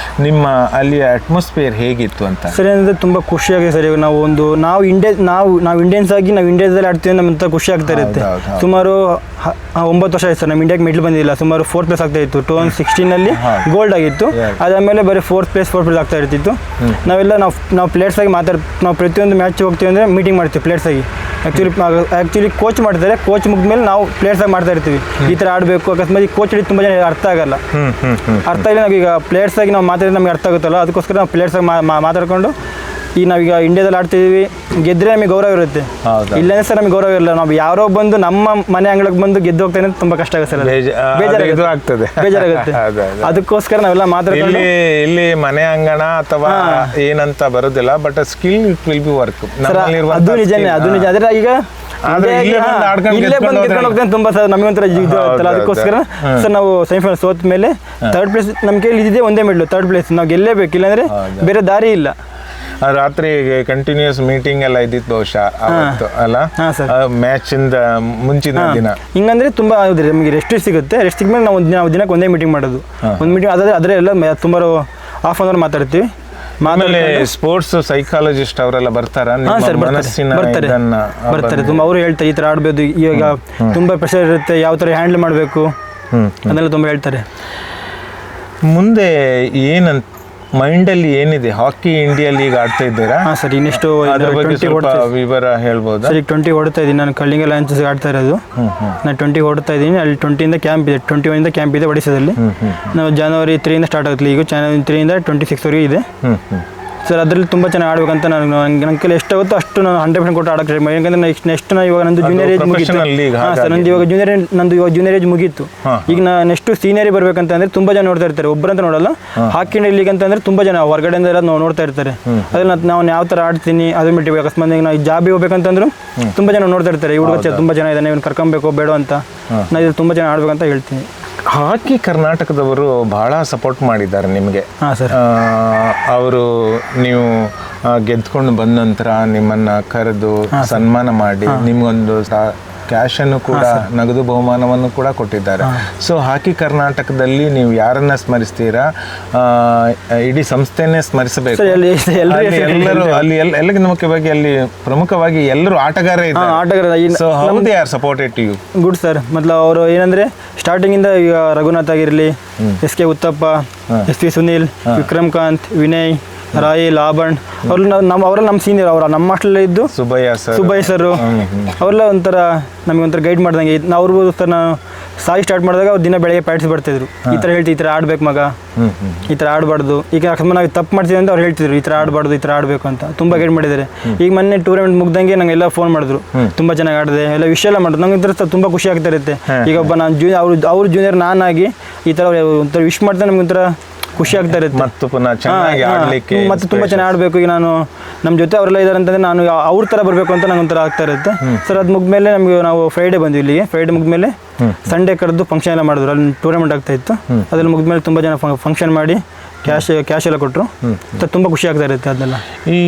ನಿಮ್ಮ ಅಲ್ಲಿಯ ಅಟ್ಮಾಸ್ಫಿಯರ್ ಹೇಗಿತ್ತು ಅಂತ? ಸರಿ ಅಂದರೆ ತುಂಬ ಖುಷಿಯಾಗಿದೆ ಸರ್. ನಾವು ಇಂಡಿಯನ್ಸ್ ಆಗಿ ನಾವು ಇಂಡಿಯಾದಲ್ಲಿ ಆಡ್ತೀವಿ, ನಮ್ಮಂತ ಖುಷಿ ಆಗ್ತಾ ಇರುತ್ತೆ. ಸುಮಾರು 9 ವರ್ಷ ಆಯ್ತು ಸರ್ ನಮ್ಮ ಇಂಡಿಯಾಗೆ ಮೆಡಲ್ ಬಂದಿಲ್ಲ. ಸುಮಾರು 4th ಪ್ಲೇಸ್ ಆಗ್ತಾ ಇತ್ತು. 2016ನಲ್ಲಿ ಗೋಲ್ಡ್ ಆಗಿತ್ತು. ಅದಾದಮೇಲೆ ಬರೀ 4th ಪ್ಲೇಸ್ ಆಗ್ತಾ ಇರ್ತಿತ್ತು. ನಾವೆಲ್ಲ ನಾವು ಪ್ಲೇಯರ್ಸ್ ಆಗಿ ನಾವು ಪ್ರತಿಯೊಂದು ಮ್ಯಾಚ್ ಹೋಗ್ತೀವಿ ಅಂದರೆ ಮೀಟಿಂಗ್ ಮಾಡ್ತೀವಿ ಪ್ಲೇಯರ್ಸ್ ಆಗಿ. ಆ್ಯಕ್ಚುಲಿ ಕೋಚ್ ಮಾಡ್ತಾರೆ, ಕೋಚ್ ಮುಗಿದ್ಮೇಲೆ ನಾವು ಪ್ಲೇಯರ್ಸ್ ಆಗಿ ಮಾಡ್ತಾ ಇರ್ತೀವಿ ಈ ಥರ ಆಡಬೇಕು. ಅಕಸ್ಮಾತ್ ಕೋಚ್ ತುಂಬ ಜನ ಅರ್ಥ ಆಗಲ್ಲ, ಅರ್ಥ ಇಲ್ಲ. ನಾವೀಗ ಪ್ಲೇಯರ್ಸ್ ಆಗಿ ನಾವು ಮಾತಾಡಿದ್ರೆ ನಮಗೆ ಅರ್ಥ ಆಗುತ್ತಲ್ಲ, ಅದಕ್ಕೋಸ್ಕರ ನಾವು ಪ್ಲೇಯರ್ಸ್ ಆಗಿ ಮಾತಾಡ್ಕೊಂಡು ಈಗ ನಾವೀಗ ಇಂಡಿಯಾದಲ್ಲಿ ಆಡ್ತಿದ್ದೀವಿ, ಗೆದ್ದರೆ ನಮಗೆ ಗೌರವ ಇರುತ್ತೆ, ಇಲ್ಲಾಂದ್ರೆ ಸರ್ ನಮಗೆ ಗೌರವ ಇಲ್ಲ. ನಾವು ಯಾರೋ ಬಂದು ನಮ್ಮ ಮನೆ ಅಂಗಳಕ್ಕೆ ಬಂದು ಗೆದ್ದು ಹೋಗ್ತಾನೆ ಅಂತ ತುಂಬ ಕಷ್ಟ ಆಗುತ್ತೆ ಸರ್, ಬೇಜಾರಾಗುತ್ತೆ. ಅದಕ್ಕೋಸ್ಕರ ನಾವೆಲ್ಲ ಮಾತಾಡ್ಕೊಂಡು ಇಲ್ಲಿ ಮನೆ ಅಂಗಣ ಅಥವಾ ಏನಂತ ಬರೋದಿಲ್ಲ, but skill it will be work. ಅದು ನಿಜನೇ. ಆದರೆ ಈಗ ಇಲ್ಲೇ ಬಂದು ಗೆದ್ಕೊಂಡು ಹೋಗ್ತಾನೆ ತುಂಬ ಸರ್ ನಮಗೊಂಥರ ಇದು ಆಗುತ್ತಲ್ಲ. ಅದಕ್ಕೋಸ್ಕರ ಸರ್ ನಾವು ಸೆಮಿಫೈನಲ್ ಸೋತ ಮೇಲೆ 3rd ಪ್ಲೇಸ್ ನಮ್ಮ ಕೈಲಿ ಇದ್ದಿದೆ, ಒಂದೇ ಮೆಡ್ಲು 3rd ಪ್ಲೇಸ್. ನಾವು ಗೆಲ್ಲೇಬೇಕು, ಇಲ್ಲಾಂದ್ರೆ ಬೇರೆ ದಾರಿ ಇಲ್ಲ. ರಾತ್ರಿ ಕಂಟಿನ್ಯೂಸ್ ಮೀಟಿಂಗ್ ಎಲ್ಲ ಇದ್ದಿತ್ತು ಬಹುಶಃ ಅವತ್ತು ಅಲ್ಲ, ಮ್ಯಾಚ್ ಇಂದ ಮುಂಚಿನ ದಿನ. ಹಿಂಗಂದ್ರೆ ತುಂಬಾ ನಮಗೆ ರೆಸ್ಟ್ ಸಿಗುತ್ತೆ. ರೆಸ್ಟ್ ಸಿಗ್ಮೇಲೆ ನಾವು ದಿನಕ್ಕೆ ಒಂದೇ ಮೀಟಿಂಗ್ ಮಾಡೋದು. ಒಂದು ಮೀಟಿಂಗ್ ಅದಾದ್ರೆ ಅದರ ಎಲ್ಲ ತುಂಬ ಹಾಫ್ ಅನ್ ಅವರ್ ಮಾತಾಡ್ತೀವಿ. ಆಮೇಲೆ ಸ್ಪೋರ್ಟ್ಸ್ ಸೈಕಾಲಜಿಸ್ಟ್ ಅವರೆಲ್ಲ ಬರ್ತಾರಾ? ಬರ್ತಾರೆ ತುಂಬ. ಅವರು ಹೇಳ್ತಾರೆ ಈ ಥರ ಆಡ್ಬೋದು, ಈಗ ತುಂಬ ಪ್ರೆಷರ್ ಇರುತ್ತೆ, ಯಾವ ಥರ ಹ್ಯಾಂಡಲ್ ಮಾಡಬೇಕು ಅದೆಲ್ಲ ತುಂಬ ಹೇಳ್ತಾರೆ. ಮುಂದೆ ಏನಂತ ಮೈಂಡಲ್ಲಿ ಏನಿದೆ? ಹಾಕಿ ಇಂಡಿಯಾ ಲೀಗ್ ಆಡ್ತಾ ಇದ್ದೀರಾ? ಹಾಂ ಸರ್, ಇನ್ನೆಷ್ಟು ವಿವರ ಹೇಳ್ಬೋದು ಸರ್? ಈಗ 20 ಹೊಡ್ತಾ ಇದ್ದೀನಿ ನಾನು. ಕಳ್ಳಿಂಗ ಲಾಂಚಸ್ ಆಡ್ತಾ ಇರೋದು ನಾನು. 20 ಹೊಡ್ತಾ ಇದ್ದೀನಿ. ಅಲ್ಲಿ 20ಇಂದ ಕ್ಯಾಂಪ್ ಇದೆ, 21ಇಂದ ಕ್ಯಾಂಪ್ ಇದೆ ಒಡಿಸ್ಸಾದಲ್ಲಿ. ನಾವು January 3ಇಂದ ಸ್ಟಾರ್ಟ್ ಆಗುತ್ತೆ ಲೀಗು. January 3ಇಂದ 26ವರೆಗೆ ಇದೆ ಸರ್. ಅದರಲ್ಲಿ ತುಂಬ ಚೆನ್ನಾಗಿ ಆಡಬೇಕಂತ ನನ್ನ ಕೈಲಿ ಎಷ್ಟಾಗುತ್ತೋ ಅಷ್ಟು ನಾನು 100% ಕೊಟ್ಟು ಆಡೋಕ್ಕೆ ಟ್ರೈ ಮಾಡಿ. ಯಾಕಂದರೆ ನೆಕ್ಸ್ಟ್ ನಾನು ಇವಾಗ ನಂದು ಜೂನಿಯರ್ ಏಜ್ ಮುಗೀತು. ಹಾಂ ಸರ್, ನಂದು ಇವಾಗ ಜೂನಿಯರ್ ಏಜ್ ಮುಗೀತು. ಈಗ ನಾನು ನೆಕ್ಸ್ಟ್ ಸೀನಿಯರ್ ಬರ್ಬೇಕಂತ ಅಂದರೆ ತುಂಬ ಜನ ನೋಡ್ತಾ ಇರ್ತಾರೆ, ಒಬ್ಬರಂತ ನೋಡಲ್ಲ. ಹಾಕಿ ಇಂಡಿಯಾ ಲೀಗ್ ಅಂತ ಅಂದರೆ ತುಂಬ ಜನ ಹೊರಗಡೆಯಿಂದ ಎಲ್ಲ ನೋಡ್ತಾ ಇರ್ತಾರೆ. ಅದ್ರಲ್ಲಿ ನಾವು ಯಾವ ಥರ ಆಡ್ತೀನಿ ಅದ್ರ ಬಿಟ್ಟು ಅಕಸ್ಮಾತ್ ನಾವು ಜಾಬಿಗೆ ಹೋಗ್ಬೇಕಂತಂದ್ರು ತುಂಬ ಜನ ನೋಡ್ತಾ ಇರ್ತಾರೆ. ಈ ಹುಡುಗ ತುಂಬ ಜನ ಇದ್ದಾನೆ, ಇವ್ನು ಕರ್ಕೊಬೇಕು ಬೇಡ ಅಂತ. ನಾನು ಇದು ತುಂಬ ಜನ ಆಡ್ಬೇಕಂತ ಹೇಳ್ತೀನಿ. ಹಾಕಿ ಕರ್ನಾಟಕದವರು ಬಹಳ ಸಪೋರ್ಟ್ ಮಾಡಿದ್ದಾರೆ ನಿಮಗೆ. ಹಾಂ ಸರ್, ಅವರು ನೀವು ಗೆದ್ಕೊಂಡು ಬಂದ ನಂತರ ನಿಮ್ಮನ್ನು ಕರೆದು ಸನ್ಮಾನ ಮಾಡಿ ನಿಮಗೊಂದು ಕ್ಯಾಶನ್ನು ಕೂಡ, ನಗದು ಬಹುಮಾನವನ್ನು ಕೂಡ ಕೊಟ್ಟಿದ್ದಾರೆ. ಸೊ ಹಾಕಿ ಕರ್ನಾಟಕದಲ್ಲಿ ನೀವು ಯಾರನ್ನ ಸ್ಮರಿಸ್ತೀರಾ? ಇಡೀ ಸಂಸ್ಥೆನೇ ಸ್ಮರಿಸಬೇಕು. ಎಲ್ಲರೂ ಅಲ್ಲಿ ಎಲ್ಲಕ್ಕಿಂತ ಮುಖ್ಯವಾಗಿ ಅಲ್ಲಿ ಪ್ರಮುಖವಾಗಿ ಎಲ್ಲರೂ ಆಟಗಾರ ಇದ್ದಾರೆ. So how they are supported to you? Good sir. ಮೊದಲು ಅವರು ಏನಂದರೆ ಸ್ಟಾರ್ಟಿಂಗಿಂದ ಈಗ ರಘುನಾಥ್ ಆಗಿರಲಿ, SK ಉತ್ತಪ್ಪ, SP ಸುನೀಲ್, ವಿಕ್ರಮ್ಕಾಂತ್, ವಿನಯ್, ರಾಯಲ್, ಆಬಣ್ ಅವರೆಲ್ಲ ನಮ್ಮ ಸೀನಿಯರ್. ಅವರ ನಮ್ಮ ಹಾಸ್ಟೆಲಲ್ಲಿ ಇದ್ದು ಸುಬ್ಬಯ್ಯ ಸರ್ ಅವರೆಲ್ಲ ಒಂಥರ ನಮಗೆ ಒಂಥರ ಗೈಡ್ ಮಾಡ್ದಂಗೆ. ಅವ್ರಿಗೂ ಸರ್ ನಾನು ಸಾಯಿ ಸ್ಟಾರ್ಟ್ ಮಾಡಿದಾಗ ಅವ್ರು ದಿನ ಬೆಳಗ್ಗೆ ಪ್ರಾಕ್ಟೀಸ್ ಬರ್ತಿದ್ರು, ಈ ಥರ ಹೇಳ್ತಿದ್ರು, ಈ ಥರ ಆಡ್ಬೇಕು ಮಗ, ಈ ಥರ ಆಡಬಾರ್ದು. ಈಗ ಅಕಸ್ಮಾತ್ ನಾವು ತಪ್ಪು ಮಾಡ್ತೀವಿ ಅಂತ ಅವ್ರು ಹೇಳ್ತಿದ್ರು, ಈ ಥರ ಆಡಬಾರ್ದು, ಈ ಥರ ಆಡಬೇಕು ಅಂತ ತುಂಬ ಗೈಡ್ ಮಾಡಿದ್ದಾರೆ. ಈಗ ಮೊನ್ನೆ ಟೂರ್ನಮೆಂಟ್ ಮುಗ್ದಂಗೆ ನಂಗೆಲ್ಲ ಫೋನ್ ಮಾಡಿದ್ರು, ತುಂಬ ಚೆನ್ನಾಗಿ ಆಡಿದೆ, ಎಲ್ಲ ವಿಷಯ ಎಲ್ಲ ಮಾಡಿದ್ರು. ನಂಗೆ ಇದ್ರ ತುಂಬ ಖುಷಿ ಆಗ್ತಾ ಇರುತ್ತೆ. ಈಗ ಒಬ್ಬ ನಾನು ಅವ್ರ ಜೂನಿಯರ್ ನಾನಾಗಿ ಈ ಥರ ಒಂಥರ ವಿಶ್ ಮಾಡ್ತಾ ನಮ್ಗೆ ಒಂಥರ ಖುಷಿ ಆಗ್ತಾ ಇರುತ್ತೆ. ಮತ್ತು ಪುನಃ ಚೆನ್ನಾಗಿ ಆಡಲಿಕ್ಕೆ ಮತ್ತೆ ತುಂಬ ಚೆನ್ನಾಗಿ ಆಡಬೇಕು. ಈಗ ನಾನು ನಮ್ಮ ಜೊತೆ ಅವರೆಲ್ಲ ಇದ್ದಾರೆ ಅಂತಂದರೆ ನಾನು ಅವ್ರ ಥರ ಬರಬೇಕು ಅಂತ ನಂಗೆ ಒಂಥರ ಆಗ್ತಾ ಇರುತ್ತೆ ಸರ್. ಅದು ಮುಗಿದ್ಮೇಲೆ ನಮಗೆ ನಾವು ಫ್ರೈಡೇ ಬಂದ್ವಿ ಇಲ್ಲಿಗೆ. ಫ್ರೈಡೇ ಮುಗಿದ್ಮೇಲೆ ಸಂಡೇ ಕರೆದು ಫಂಕ್ಷನ್ ಎಲ್ಲ ಮಾಡಿದ್ರು, ಅಲ್ಲಿ ಟೂರ್ನಮೆಂಟ್ ಆಗ್ತಾ ಇತ್ತು. ಅದ್ರಲ್ಲಿ ಮುಗಿದ್ಮೇಲೆ ತುಂಬ ಜನ ಫಂಕ್ಷನ್ ಮಾಡಿ ಕ್ಯಾಶ್ ಎಲ್ಲ ಕೊಟ್ಟರು. ತುಂಬ ಖುಷಿ ಆಗ್ತಾ ಇರುತ್ತೆ ಅದನ್ನೆಲ್ಲ. ಈ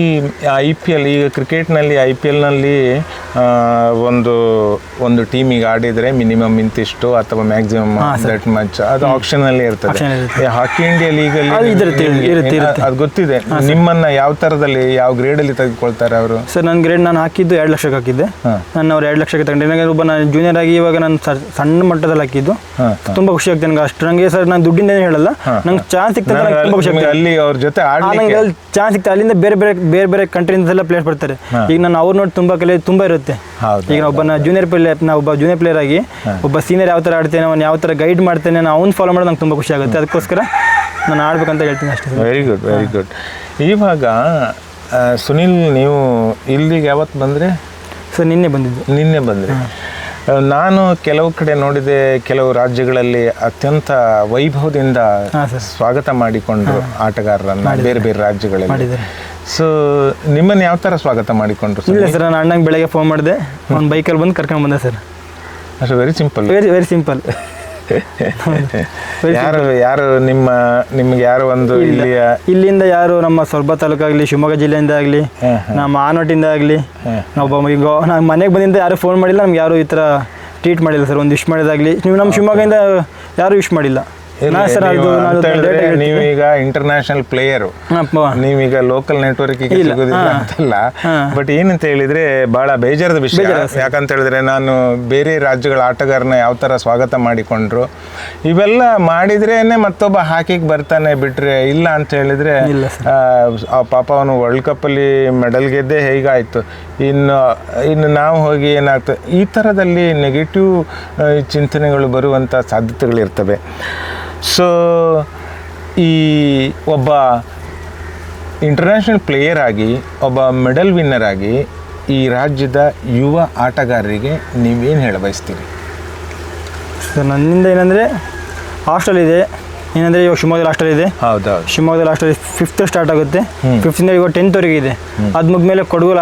IPL ಈಗ ಕ್ರಿಕೆಟ್ನಲ್ಲಿ IPLನಲ್ಲಿ ಒಂದು ಟೀಮಿಗೆ ಆಡಿದರೆ ಮಿನಿಮಮ್ ಇಂತಿಷ್ಟು ಅಥವಾ ಮ್ಯಾಕ್ಸಿಮಮ್ ದಟ್ ಮಚ್ ಅದು ಆಪ್ಷನಲ್ಲಿ ಇರ್ತದೆ. ಹಾಕಿ ಇಂಡಿಯಾ ಲೀಗಲ್ಲಿ ಅದು ಗೊತ್ತಿದೆ. ನಿಮ್ಮನ್ನ ಯಾವ ಥರದಲ್ಲಿ ಯಾವ ಗ್ರೇಡಲ್ಲಿ ತೆಗೆದುಕೊಳ್ತಾರೆ ಅವರು? ಸರ್ ನನ್ನ ಗ್ರೇಡ್ ನಾನು ಹಾಕಿದ್ದು 2 ಲಕ್ಷಕ್ಕೆ ಹಾಕಿದ್ದೆ. ನಾನು ಅವ್ರು 2 ಲಕ್ಷಕ್ಕೆ ತಗೊಂಡೆ. ನನಗೆ ಒಬ್ಬ ನಾನು ಜೂನಿಯರ್ ಆಗಿ ಇವಾಗ ನಾನು ಸಣ್ಣ ಮಟ್ಟದಲ್ಲಿ ಹಾಕಿದ್ದು. ತುಂಬ ಖುಷಿ ಆಗ್ತದೆ ನನಗೆ. ಅಷ್ಟು ನನಗೆ ಸರ್ ನಾನು ದುಡ್ಡಿಂದ ಹೇಳಲ್ಲ, ನಂಗೆ ಚಾನ್ಸ್ ಸಿಗ್ತದೆ, ತುಂಬ ಖುಷಿ ಆಗ್ತದೆ. ಅಲ್ಲಿ ಅವ್ರ ಜೊತೆ ನಂಗೆ ಅಲ್ಲಿ ಚಾನ್ಸ್ ಸಿಗ್ತದೆ. ಅಲ್ಲಿಂದ ಬೇರೆ ಬೇರೆ ಕಂಟ್ರಿಯಿಂದೆಲ್ಲ ಪ್ಲೇಯರ್ಸ್ ಬರ್ತಾರೆ. ಈಗ ನಾನು ಅವ್ರು ನೋಡಿ ತುಂಬ ಇರುತ್ತೆ. ಈಗ ಒಬ್ಬ ಜೂನಿಯರ್ ಪ್ಲೇಯರ್ ಆಗಿ ಒಬ್ಬ ಸೀನಿಯರ್ ಯಾವ ಥರ ಆಡ್ತೇನೆ, ಅವ್ನು ಯಾವ ಥರ ಗೈಡ್ ಮಾಡ್ತೇನೆ, ನಾನು ಅವ್ನು ಫಾಲೋ ಮಾಡೋದು ನಂಗೆ ತುಂಬ ಖುಷಿ ಆಗುತ್ತೆ. ಅದಕ್ಕೋಸ್ಕರ ನಾನು ಆಡ್ಬೇಕಂತ ಹೇಳ್ತೀನಿ ಅಷ್ಟೇ. Very good. ಇವಾಗ ಸುನಿಲ್, ನೀವು ಇಲ್ಲಿಗೆ ಯಾವತ್ತು ಬಂದರೆ? ಸರ್ ನಿನ್ನೆ ಬಂದ್ರಿ. ನಾನು ಕೆಲವು ಕಡೆ ನೋಡಿದೆ, ಕೆಲವು ರಾಜ್ಯಗಳಲ್ಲಿ ಅತ್ಯಂತ ವೈಭವದಿಂದ ಸ್ವಾಗತ ಮಾಡಿಕೊಂಡ್ರು ಆಟಗಾರರನ್ನ ಬೇರೆ ಬೇರೆ ರಾಜ್ಯಗಳಲ್ಲಿ. ಸೊ ನಿಮ್ಮನ್ನು ಯಾವ ಥರ ಸ್ವಾಗತ ಮಾಡಿಕೊಂಡ್ರು? ಇಲ್ಲ ಸರ್, ನಾನು ಅಣ್ಣಂಗೆ ಬೆಳಗ್ಗೆ ಫೋನ್ ಮಾಡಿದೆ, ಒಂದು ಬೈಕಲ್ಲಿ ಬಂದು ಕರ್ಕೊಂಡು ಬಂದೆ ಸರ್. ಅಷ್ಟು ವೆರಿ ಸಿಂಪಲ್. ಯಾರು ನಿಮ್ಗೆ ಯಾರು ಒಂದು ಇಲ್ಲಿಂದ ಯಾರು ನಮ್ಮ ಸೊರಬ ತಾಲೂಕಾಗಲಿ, ಶಿವಮೊಗ್ಗ ಜಿಲ್ಲೆಯಿಂದ ಆಗಲಿ, ನಮ್ಮ ಆನೋಟಿಂದ ಆಗಲಿ, ಈಗ ನಾನು ಮನೆಗೆ ಬಂದಿಂದ ಯಾರು ಫೋನ್ ಮಾಡಿಲ್ಲ, ನಮ್ಗೆ ಯಾರು ಈ ಥರ ಟ್ರೀಟ್ ಮಾಡಿಲ್ಲ ಸರ್. ಒಂದು ವಿಶ್ ಮಾಡಿದಾಗಲಿ ನೀವು ನಮ್ಮ ಶಿವಮೊಗ್ಗದಿಂದ ಯಾರು ವಿಶ್ ಮಾಡಿಲ್ಲ. ನೀವೀಗ ಇಂಟರ್ನ್ಯಾಷನಲ್ ಪ್ಲೇಯರು, ನೀವೀಗ ಲೋಕಲ್ ನೆಟ್ವರ್ಕ್ ಸಿಗೋದಿಲ್ಲ ಅಂತಲ್ಲ. ಬಟ್ ಏನಂತ ಹೇಳಿದ್ರೆ ಬಹಳ ಬೇಜಾರದ ವಿಷಯ. ಯಾಕಂತ ಹೇಳಿದ್ರೆ ನಾನು ಬೇರೆ ರಾಜ್ಯಗಳ ಆಟಗಾರನ ಯಾವ ತರ ಸ್ವಾಗತ ಮಾಡಿಕೊಂಡ್ರು, ಇವೆಲ್ಲ ಮಾಡಿದ್ರೇನೆ ಮತ್ತೊಬ್ಬ ಹಾಕಿಗೆ ಬರ್ತಾನೆ, ಬಿಟ್ರೆ ಇಲ್ಲ ಅಂತ ಹೇಳಿದ್ರೆ ಪಾಪ ಅವನು ವರ್ಲ್ಡ್ ಕಪ್ ಅಲ್ಲಿ ಮೆಡಲ್ ಗೆದ್ದೆ ಹೇಗಾಯ್ತು, ಇನ್ನು ನಾವು ಹೋಗಿ ಏನಾಗ್ತದೆ, ಈ ಥರದಲ್ಲಿ ನೆಗೆಟಿವ್ ಚಿಂತನೆಗಳು ಬರುವಂಥ ಸಾಧ್ಯತೆಗಳಿರ್ತವೆ. ಸೊ ಈ ಒಬ್ಬ ಇಂಟರ್ನ್ಯಾಷನಲ್ ಪ್ಲೇಯರ್ ಆಗಿ, ಒಬ್ಬ ಮೆಡಲ್ ವಿನ್ನರ್ ಆಗಿ ಈ ರಾಜ್ಯದ ಯುವ ಆಟಗಾರರಿಗೆ ನೀವೇನು ಹೇಳ ಬಯಸ್ತೀರಿ? ಸರ್ ನನ್ನಿಂದ ಏನಂದರೆ ಹಾಸ್ಟೆಲ್ ಇದೆ, ಏನಂದರೆ ಇವಾಗ ಶಿವಮೊಗ್ಗದಲ್ಲಿ ಹಾಸ್ಟೆಲ್ ಇದೆ. ಹೌದೌದು, ಶಿವಮೊಗ್ಗದಲ್ಲಿ ಹಾಸ್ಟೆಲ್ 5th ಸ್ಟಾರ್ಟ್ ಆಗುತ್ತೆ, 5th ಇವಾಗ 10th ಇದೆ. ಅದು ಮುಗಿದ್ಮೇಲೆ ಕೊಡಗು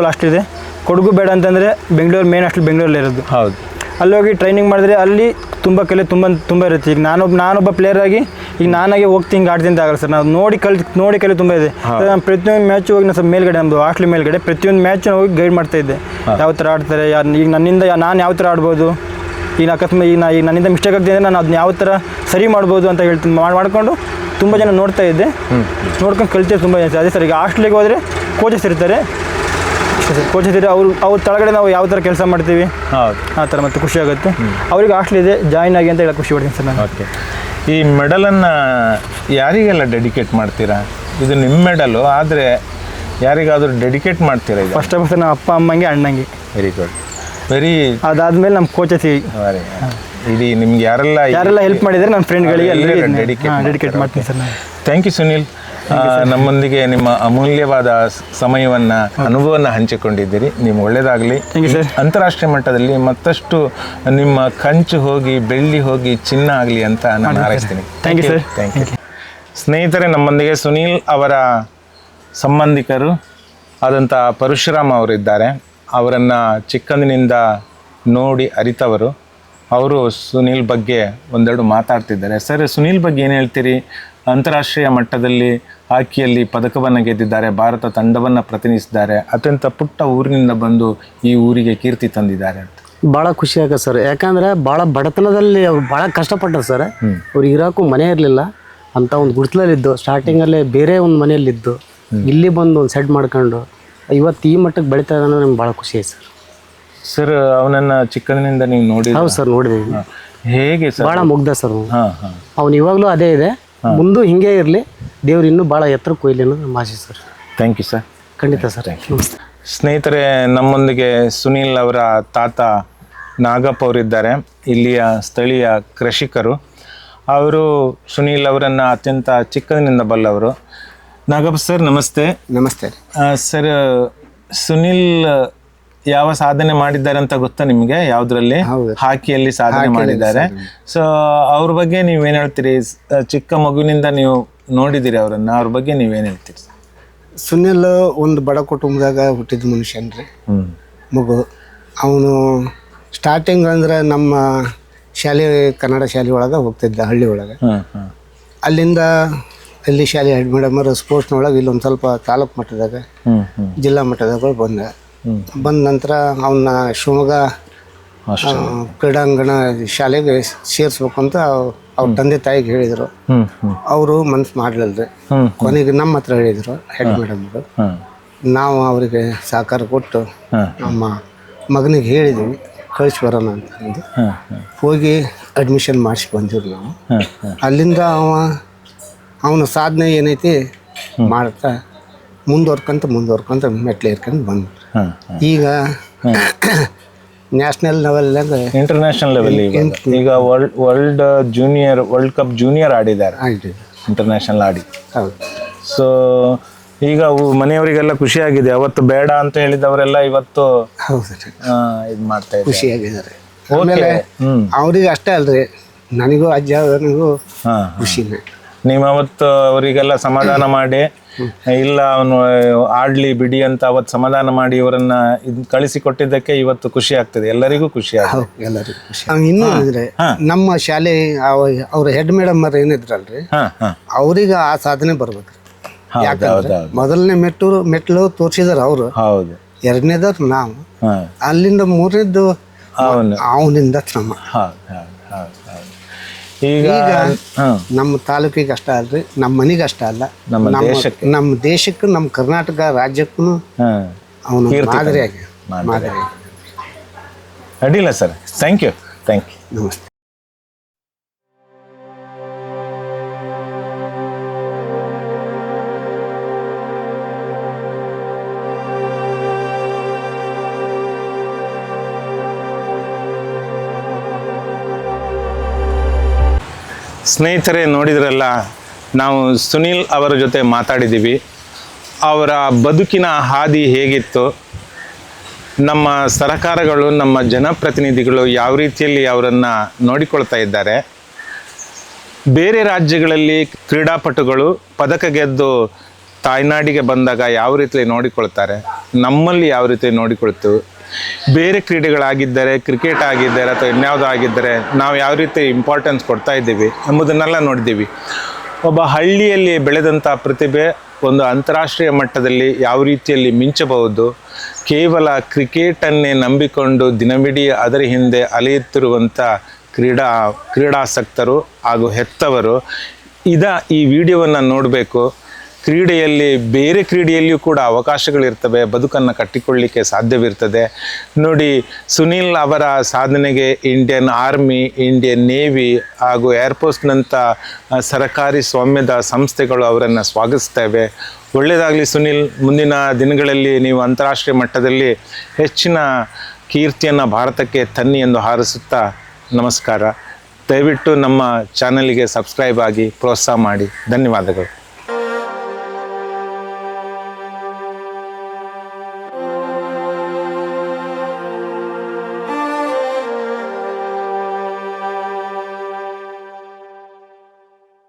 ಹಾಸ್ಟೆಲ್ ಇದೆ. ಕೊಡಗು ಬೇಡ ಅಂತಂದರೆ ಬೆಂಗಳೂರು ಮೇನ್ ಹಾಸ್ಟೆಲ್ ಬೆಂಗಳೂರಲ್ಲಿ ಇರೋದು. ಹೌದು, ಅಲ್ಲಿ ಹೋಗಿ ಟ್ರೈನಿಂಗ್ ಮಾಡಿದ್ರೆ ಅಲ್ಲಿ ತುಂಬ ತುಂಬ ಇರುತ್ತೆ. ಈಗ ನಾನೊಬ್ಬ ಪ್ಲೇಯರ್ ಆಗಿ ಈಗ ನಾನಾಗೆ ಹೋಗ್ತೀನಿ ಹಿಂಗೆ ಆಡ್ತೀನಿ ಅಂತ ಆಗಲ್ಲ ಸರ್. ನಾವು ನೋಡಿ ಕಲಿ ತುಂಬ ಇದೆ. ನಾನು ಪ್ರತಿಯೊಂದು ಮ್ಯಾಚ್ ಹೋಗಿ ನಾನು ಸ್ವಲ್ಪ ಮೇಲ್ಗಡೆ, ನಮ್ಮದು ಹಾಸ್ಟೆಲ್ ಮೇಲ್ಗಡೆ ಪ್ರತಿಯೊಂದು ಮ್ಯಾಚ್ ಹೋಗಿ ಗೈಡ್ ಮಾಡ್ತಾ ಇದ್ದೆ, ಯಾವ ಥರ ಆಡ್ತಾರೆ, ಈಗ ನನ್ನಿಂದ ನಾನು ಯಾವ ಥರ ಆಡ್ಬೋದು, ಈಗ ಅಕಸ್ಮಾತ್ ಈಗ ನನ್ನಿಂದ ಮಿಸ್ಟೇಕ್ ಆಗ್ತಿದೆ ನಾನು ಅದನ್ನ ಯಾವ ಥರ ಸರಿ ಮಾಡ್ಬೋದು ಅಂತ ಹೇಳ್ತೀನಿ. ಮಾಡಿಕೊಂಡು ತುಂಬ ಜನ ನೋಡ್ತಾ ಇದ್ದೆ, ನೋಡ್ಕೊಂಡು ಕಲಿತೀವಿ ತುಂಬ ಜನ. ಅದೇ ಸರ್, ಈಗ ಹಾಸ್ಟೆಲಿಗೆ ಹೋದರೆ ಕೋಚಸ್ ಇರ್ತಾರೆ, ಕೋಚಸ್ ಇದ್ದಾರೆ, ಅವ್ರ ತಳಗಡೆ ನಾವು ಯಾವ ಥರ ಕೆಲಸ ಮಾಡ್ತೀವಿ ಆ ಥರ ಮತ್ತೆ ಖುಷಿ ಆಗುತ್ತೆ. ಅವ್ರಿಗೆ ಹಾಸ್ಟೆಲ್ ಇದೆ, ಜಾಯಿನ್ ಆಗಿ ಅಂತ ಹೇಳಿ ಖುಷಿ ಪಡ್ತೀನಿ ಸರ್ ನಾನು. ಓಕೆ, ಈ ಮೆಡಲನ್ನು ಯಾರಿಗೆಲ್ಲ ಡೆಡಿಕೇಟ್ ಮಾಡ್ತೀರಾ? ಇದು ನಿಮ್ಮ ಮೆಡಲು, ಆದರೆ ಯಾರಿಗಾದರೂ ಡೆಡಿಕೇಟ್ ಮಾಡ್ತೀರಾ? ಇದು ಫಸ್ಟ್ ಆಫ್ ಆಲ್ ನಮ್ಮ ಅಪ್ಪ ಅಮ್ಮಂಗೆ, ಅಣ್ಣಂಗೆ. ವೆರಿ ಗುಡ್, ಅದಾದಮೇಲೆ ನಮ್ಮ ಕೋಚಸ್ಸಿಗೆ, ಇಡೀ ನಿಮ್ಗೆ ಯಾರೆಲ್ಲ ಹೆಲ್ಪ್ ಮಾಡಿದರೆ ನನ್ನ ಫ್ರೆಂಡ್ಗಳಿಗೆ ಡೆಡಿಕೇಟ್ ಮಾಡ್ತೀನಿ ಸರ್ ನಾನು. ಥ್ಯಾಂಕ್ ಯು ಸುನಿಲ್, ನಮ್ಮೊಂದಿಗೆ ನಿಮ್ಮ ಅಮೂಲ್ಯವಾದ ಸಮಯವನ್ನು, ಅನುಭವವನ್ನು ಹಂಚಿಕೊಂಡಿದ್ದೀರಿ. ನೀವು ಒಳ್ಳೆಯದಾಗಲಿ. ಅಂತಾರಾಷ್ಟ್ರೀಯ ಮಟ್ಟದಲ್ಲಿ ಮತ್ತಷ್ಟು ನಿಮ್ಮ ಕಂಚು ಹೋಗಿ, ಬೆಳ್ಳಿ ಹೋಗಿ, ಚಿನ್ನ ಆಗಲಿ ಅಂತ ನಾನು ಹಾರೈಸ್ತೀನಿ. Thank you sir. Thank you. ಸ್ನೇಹಿತರೆ, ನಮ್ಮೊಂದಿಗೆ ಸುನೀಲ್ ಅವರ ಸಂಬಂಧಿಕರು ಆದಂಥ ಪರಶುರಾಮ್ ಅವರಿದ್ದಾರೆ. ಅವರನ್ನು ಚಿಕ್ಕಂದಿನಿಂದ ನೋಡಿ ಅರಿತವರು. ಅವರು ಸುನೀಲ್ ಬಗ್ಗೆ ಒಂದೆರಡು ಮಾತಾಡ್ತಿದ್ದಾರೆ. ಸರ್, ಸುನೀಲ್ ಬಗ್ಗೆ ಏನು ಹೇಳ್ತೀರಿ? ಅಂತಾರಾಷ್ಟ್ರೀಯ ಮಟ್ಟದಲ್ಲಿ ಹಾಕಿಯಲ್ಲಿ ಪದಕವನ್ನು ಗೆದ್ದಿದ್ದಾರೆ, ಭಾರತ ತಂಡವನ್ನು ಪ್ರತಿನಿಧಿಸಿದ್ದಾರೆ, ಅತ್ಯಂತ ಪುಟ್ಟ ಊರಿನಿಂದ ಬಂದು ಈ ಊರಿಗೆ ಕೀರ್ತಿ ತಂದಿದ್ದಾರೆ ಅಂತ. ಭಾಳ ಖುಷಿ ಆಗುತ್ತೆ ಸರ್. ಯಾಕಂದರೆ ಭಾಳ ಬಡತನದಲ್ಲಿ ಅವ್ರು ಭಾಳ ಕಷ್ಟಪಟ್ಟರು ಸರ್. ಅವ್ರು ಇರೋಕ್ಕೂ ಮನೆ ಇರಲಿಲ್ಲ ಅಂತ ಒಂದು ಗುಡ್ತಲಲ್ಲಿದ್ದು, ಸ್ಟಾರ್ಟಿಂಗಲ್ಲೇ ಬೇರೆ ಒಂದು ಮನೆಯಲ್ಲಿದ್ದು ಇಲ್ಲಿ ಬಂದು ಒಂದು ಸೆಟ್ ಮಾಡ್ಕೊಂಡು ಇವತ್ತು ಈ ಮಟ್ಟಕ್ಕೆ ಬೆಳೀತಾ ಇದ್ದಾನೆ, ನಮ್ಗೆ ಭಾಳ ಖುಷಿ ಆಯ್ತು ಸರ್. ಸರ್, ಅವನನ್ನು ಚಿಕ್ಕಂದಿನಿಂದ ನೀವು ನೋಡಿ? ಹೌದು ಸರ್, ನೋಡಿದ್ದೀವಿ. ಹೇಗೆ ಸರ್? ಭಾಳ ಮುಗ್ಧ ಸರ್ ಅವನು. ಇವಾಗಲೂ ಅದೇ ಇದೆ, ಮುಂದೆ ಹಿಂಗೆ ಇರಲಿ, ದೇವ್ರು ಇನ್ನೂ ಭಾಳ ಎತ್ತರಕ್ಕೆ ಕೊಯ್ಲಿ ಅನ್ನೋದು ನಮ್ಮ ಆಸೆ ಸರ್. Thank you sir. ಖಂಡಿತ ಸರ್. ನಮಸ್ತೆ ಸ್ನೇಹಿತರೆ, ನಮ್ಮೊಂದಿಗೆ ಸುನೀಲ್ ಅವರ ತಾತ ನಾಗಪ್ಪ ಅವರಿದ್ದಾರೆ, ಇಲ್ಲಿಯ ಸ್ಥಳೀಯ ಕೃಷಿಕರು. ಅವರು ಸುನೀಲ್ ಅವರನ್ನು ಅತ್ಯಂತ ಚಿಕ್ಕಂದಿನಿಂದ ಬಲ್ಲವರು. ನಾಗಪ್ಪ ಸರ್ ನಮಸ್ತೆ. ನಮಸ್ತೆ. ಸರ್, ಸುನೀಲ್ ಯಾವ ಸಾಧನೆ ಮಾಡಿದ್ದಾರೆ ಅಂತ ಗೊತ್ತಾ ನಿಮಗೆ? ಯಾವುದರಲ್ಲಿ? ಹಾಕಿಯಲ್ಲಿ ಸಾಧನೆ ಮಾಡಿದ್ದಾರೆ. ಸೊ ಅವ್ರ ಬಗ್ಗೆ ನೀವೇನು ಹೇಳ್ತೀರಿ? ಚಿಕ್ಕ ಮಗುವಿನಿಂದ ನೀವು ನೋಡಿದ್ದೀರಿ ಅವರನ್ನು, ಅವ್ರ ಬಗ್ಗೆ ನೀವೇನು ಹೇಳ್ತೀರಿ? ಸುನಿಲ್ ಒಂದು ಬಡ ಕುಟುಂಬದಾಗ ಹುಟ್ಟಿದ ಮನುಷ್ಯನ್ರಿ, ಮಗು. ಅವನು ಸ್ಟಾರ್ಟಿಂಗ್ ಅಂದ್ರೆ ನಮ್ಮ ಶಾಲೆ, ಕನ್ನಡ ಶಾಲೆ ಒಳಗೆ ಹೋಗ್ತಿದ್ದ, ಹಳ್ಳಿ ಒಳಗೆ. ಅಲ್ಲಿಂದ ಅಲ್ಲಿ ಶಾಲೆ ಹೆಡ್ ಮೇಡಮರು ಸ್ಪೋರ್ಟ್ಸ್ನೊಳಗೆ ಇಲ್ಲೊಂದು ಸ್ವಲ್ಪ ತಾಲೂಕು ಮಟ್ಟದಾಗ, ಜಿಲ್ಲಾ ಮಟ್ಟದಾಗ ಬಂದ ನಂತರ ಅವನ್ನ ಶಿವಮೊಗ್ಗ ಕ್ರೀಡಾಂಗಣ ಶಾಲೆಗೆ ಸೇರಿಸ್ಬೇಕು ಅಂತ ಅವ್ರ ತಂದೆ ತಾಯಿಗೆ ಹೇಳಿದರು. ಅವರು ಮನ್ಸು ಮಾಡಲಿಲ್ಲರಿ. ಕೊನೆಗೆ ನಮ್ಮ ಹತ್ರ ಹೇಳಿದರು ಹೆಡ್ ಮೇಡಮ್ರು. ನಾವು ಅವರಿಗೆ ಸಹಕಾರ ಕೊಟ್ಟು ನಮ್ಮ ಮಗನಿಗೆ ಹೇಳಿದ್ವಿ ಕಳಿಸಿ ಬರೋಣ ಅಂತಂದು ಹೋಗಿ ಅಡ್ಮಿಷನ್ ಮಾಡಿಸಿ ಬಂದಿರು ನಾವು. ಅಲ್ಲಿಂದ ಅವನ ಸಾಧನೆ ಏನೈತಿ ಮಾಡ್ತಾ ಮುಂದುವರ್ಕೊಂತ ಮೆಟ್ಲು ಏರ್ಕೊಂಡು ಬಂದ. ಈಗ ನ್ಯಾಷನಲ್ ಲೆವೆಲ್ನಾಗ, ಇಂಟರ್ನ್ಯಾಷನಲ್ ಲೆವೆಲ್, ಈಗ ವರ್ಲ್ಡ್ ಕಪ್ ಜೂನಿಯರ್ ಆಡಿದ್ದಾರೆ, ಇಂಟರ್ನ್ಯಾಷನಲ್ ಆಡಿ. ಸೊ ಈಗ ಮನೆಯವರಿಗೆಲ್ಲ ಖುಷಿಯಾಗಿದೆ. ಅವತ್ತು ಬೇಡ ಅಂತ ಹೇಳಿದವರೆಲ್ಲ ಇವತ್ತು ಇದು ಮಾಡ್ತಾ ಇದ್ದಾರೆ, ಖುಷಿಯಾಗಿದ್ದಾರೆ. ಆಮೇಲೆ ಅವ್ರಿಗೆ ಅಷ್ಟೇ ಅಲ್ರಿ, ನನಗೂ ಅಜ್ಜನಿಗೂ ಖುಷಿನೇ. ನೀವು ಅವತ್ತು ಅವರಿಗೆಲ್ಲ ಸಮಾಧಾನ ಮಾಡಿ, ಇಲ್ಲ ಅವನು ಆಡ್ಲಿ ಬಿಡಿ ಅಂತ ಅವತ್ತು ಸಮಾಧಾನ ಮಾಡಿ ಇವರನ್ನ ಕಳಿಸಿ ಕೊಟ್ಟಿದ್ದಕ್ಕೆ ಇವತ್ತು ಖುಷಿ ಆಗ್ತದೆ, ಎಲ್ಲರಿಗೂ ಖುಷಿ ಆಗ್ತದೆ. ಎಲ್ಲರಿಗೂ ಖುಷಿ. ಇನ್ನೂ ಅಂದ್ರೆ ನಮ್ಮ ಶಾಲೆ ಅವ್ರ ಹೆಡ್ ಮೇಡಮ್ ಏನಿದ್ರಲ್ರಿ, ಅವ್ರಿಗೆ ಆ ಸಾಧನೆ ಬರ್ಬೇಕ್ರಿ. ಯಾಕಂದ್ರೆ ಮೊದಲನೇ ಮೆಟ್ಲು ತೋರ್ಸಿದಾರ ಅವರು, ಎರಡನೇದವ್ರು ನಾವು, ಅಲ್ಲಿಂದ ಮೂರನೇದ್ದು ಅವನಿಂದ ಶ್ರಮ. ಈಗ ನಮ್ಮ ತಾಲೂಕಿಗೆ ಅಷ್ಟ ಅಲ್ರಿ, ನಮ್ಮ ಮನೆಗೆ ಅಷ್ಟ ಅಲ್ಲ, ನಮ್ಮ ದೇಶಕ್ಕೂ ನಮ್ಮ ಕರ್ನಾಟಕ ರಾಜ್ಯಕ್ಕೂ ಅವನು ಮಾದರಿಯಾಗಿ. ಅಡ್ಡಿಲ್ಲ ಸರ್, ಥ್ಯಾಂಕ್ ಯು. ನಮಸ್ತೆ. ಸ್ನೇಹಿತರೆ, ನೋಡಿದ್ರಲ್ಲ, ನಾವು ಸುನೀಲ್ ಅವರ ಜೊತೆ ಮಾತಾಡಿದ್ದೀವಿ. ಅವರ ಬದುಕಿನ ಹಾದಿ ಹೇಗಿತ್ತು, ನಮ್ಮ ಸರ್ಕಾರಗಳು, ನಮ್ಮ ಜನಪ್ರತಿನಿಧಿಗಳು ಯಾವ ರೀತಿಯಲ್ಲಿ ಅವರನ್ನು ನೋಡಿಕೊಳ್ತಾ ಇದ್ದಾರೆ, ಬೇರೆ ರಾಜ್ಯಗಳಲ್ಲಿ ಕ್ರೀಡಾಪಟುಗಳು ಪದಕ ಗೆದ್ದು ತಾಯ್ನಾಡಿಗೆ ಬಂದಾಗ ಯಾವ ರೀತಿಯಲ್ಲಿ ನೋಡಿಕೊಳ್ತಾರೆ, ನಮ್ಮಲ್ಲಿ ಯಾವ ರೀತಿ ನೋಡಿಕೊಳ್ತೀವಿ, ಬೇರೆ ಕ್ರೀಡೆಗಳಾಗಿದ್ದರೆ, ಕ್ರಿಕೆಟ್ ಆಗಿದ್ದರೆ ಅಥವಾ ಇನ್ಯಾವುದೋ ಆಗಿದ್ದರೆ ನಾವು ಯಾವ ರೀತಿ ಇಂಪಾರ್ಟೆನ್ಸ್ ಕೊಡ್ತಾ ಇದ್ದೀವಿ ಎಂಬುದನ್ನೆಲ್ಲ ನೋಡಿದ್ದೀವಿ. ಒಬ್ಬ ಹಳ್ಳಿಯಲ್ಲಿ ಬೆಳೆದಂಥ ಪ್ರತಿಭೆ ಒಂದು ಅಂತಾರಾಷ್ಟ್ರೀಯ ಮಟ್ಟದಲ್ಲಿ ಯಾವ ರೀತಿಯಲ್ಲಿ ಮಿಂಚಬಹುದು, ಕೇವಲ ಕ್ರಿಕೆಟನ್ನೇ ನಂಬಿಕೊಂಡು ದಿನವಿಡೀ ಅದರ ಹಿಂದೆ ಅಲೆಯುತ್ತಿರುವಂಥ ಕ್ರೀಡಾಸಕ್ತರು ಹಾಗೂ ಹೆತ್ತವರು ಈ ವಿಡಿಯೋವನ್ನು ನೋಡಬೇಕು. ಕ್ರೀಡೆಯಲ್ಲಿ, ಬೇರೆ ಕ್ರೀಡೆಯಲ್ಲಿಯೂ ಕೂಡ ಅವಕಾಶಗಳಿರ್ತವೆ, ಬದುಕನ್ನು ಕಟ್ಟಿಕೊಳ್ಳಲಿಕ್ಕೆ ಸಾಧ್ಯವಿರ್ತದೆ. ನೋಡಿ, ಸುನೀಲ್ ಅವರ ಸಾಧನೆಗೆ ಇಂಡಿಯನ್ ಆರ್ಮಿ, ಇಂಡಿಯನ್ ನೇವಿ ಹಾಗೂ ಏರ್ಫೋರ್ಸ್ನಂಥ ಸರ್ಕಾರಿ ಸ್ವಾಮ್ಯದ ಸಂಸ್ಥೆಗಳು ಅವರನ್ನು ಸ್ವಾಗತಿಸ್ತೇವೆ. ಒಳ್ಳೆಯದಾಗಲಿ ಸುನೀಲ್. ಮುಂದಿನ ದಿನಗಳಲ್ಲಿ ನೀವು ಅಂತಾರಾಷ್ಟ್ರೀಯ ಮಟ್ಟದಲ್ಲಿ ಹೆಚ್ಚಿನ ಕೀರ್ತಿಯನ್ನು ಭಾರತಕ್ಕೆ ತನ್ನಿ ಎಂದು ಹಾರೈಸುತ್ತಾ ನಮಸ್ಕಾರ. ದಯವಿಟ್ಟು ನಮ್ಮ ಚಾನಲ್ಗೆ ಸಬ್ಸ್ಕ್ರೈಬ್ ಆಗಿ ಪ್ರೋತ್ಸಾಹ ಮಾಡಿ. ಧನ್ಯವಾದಗಳು.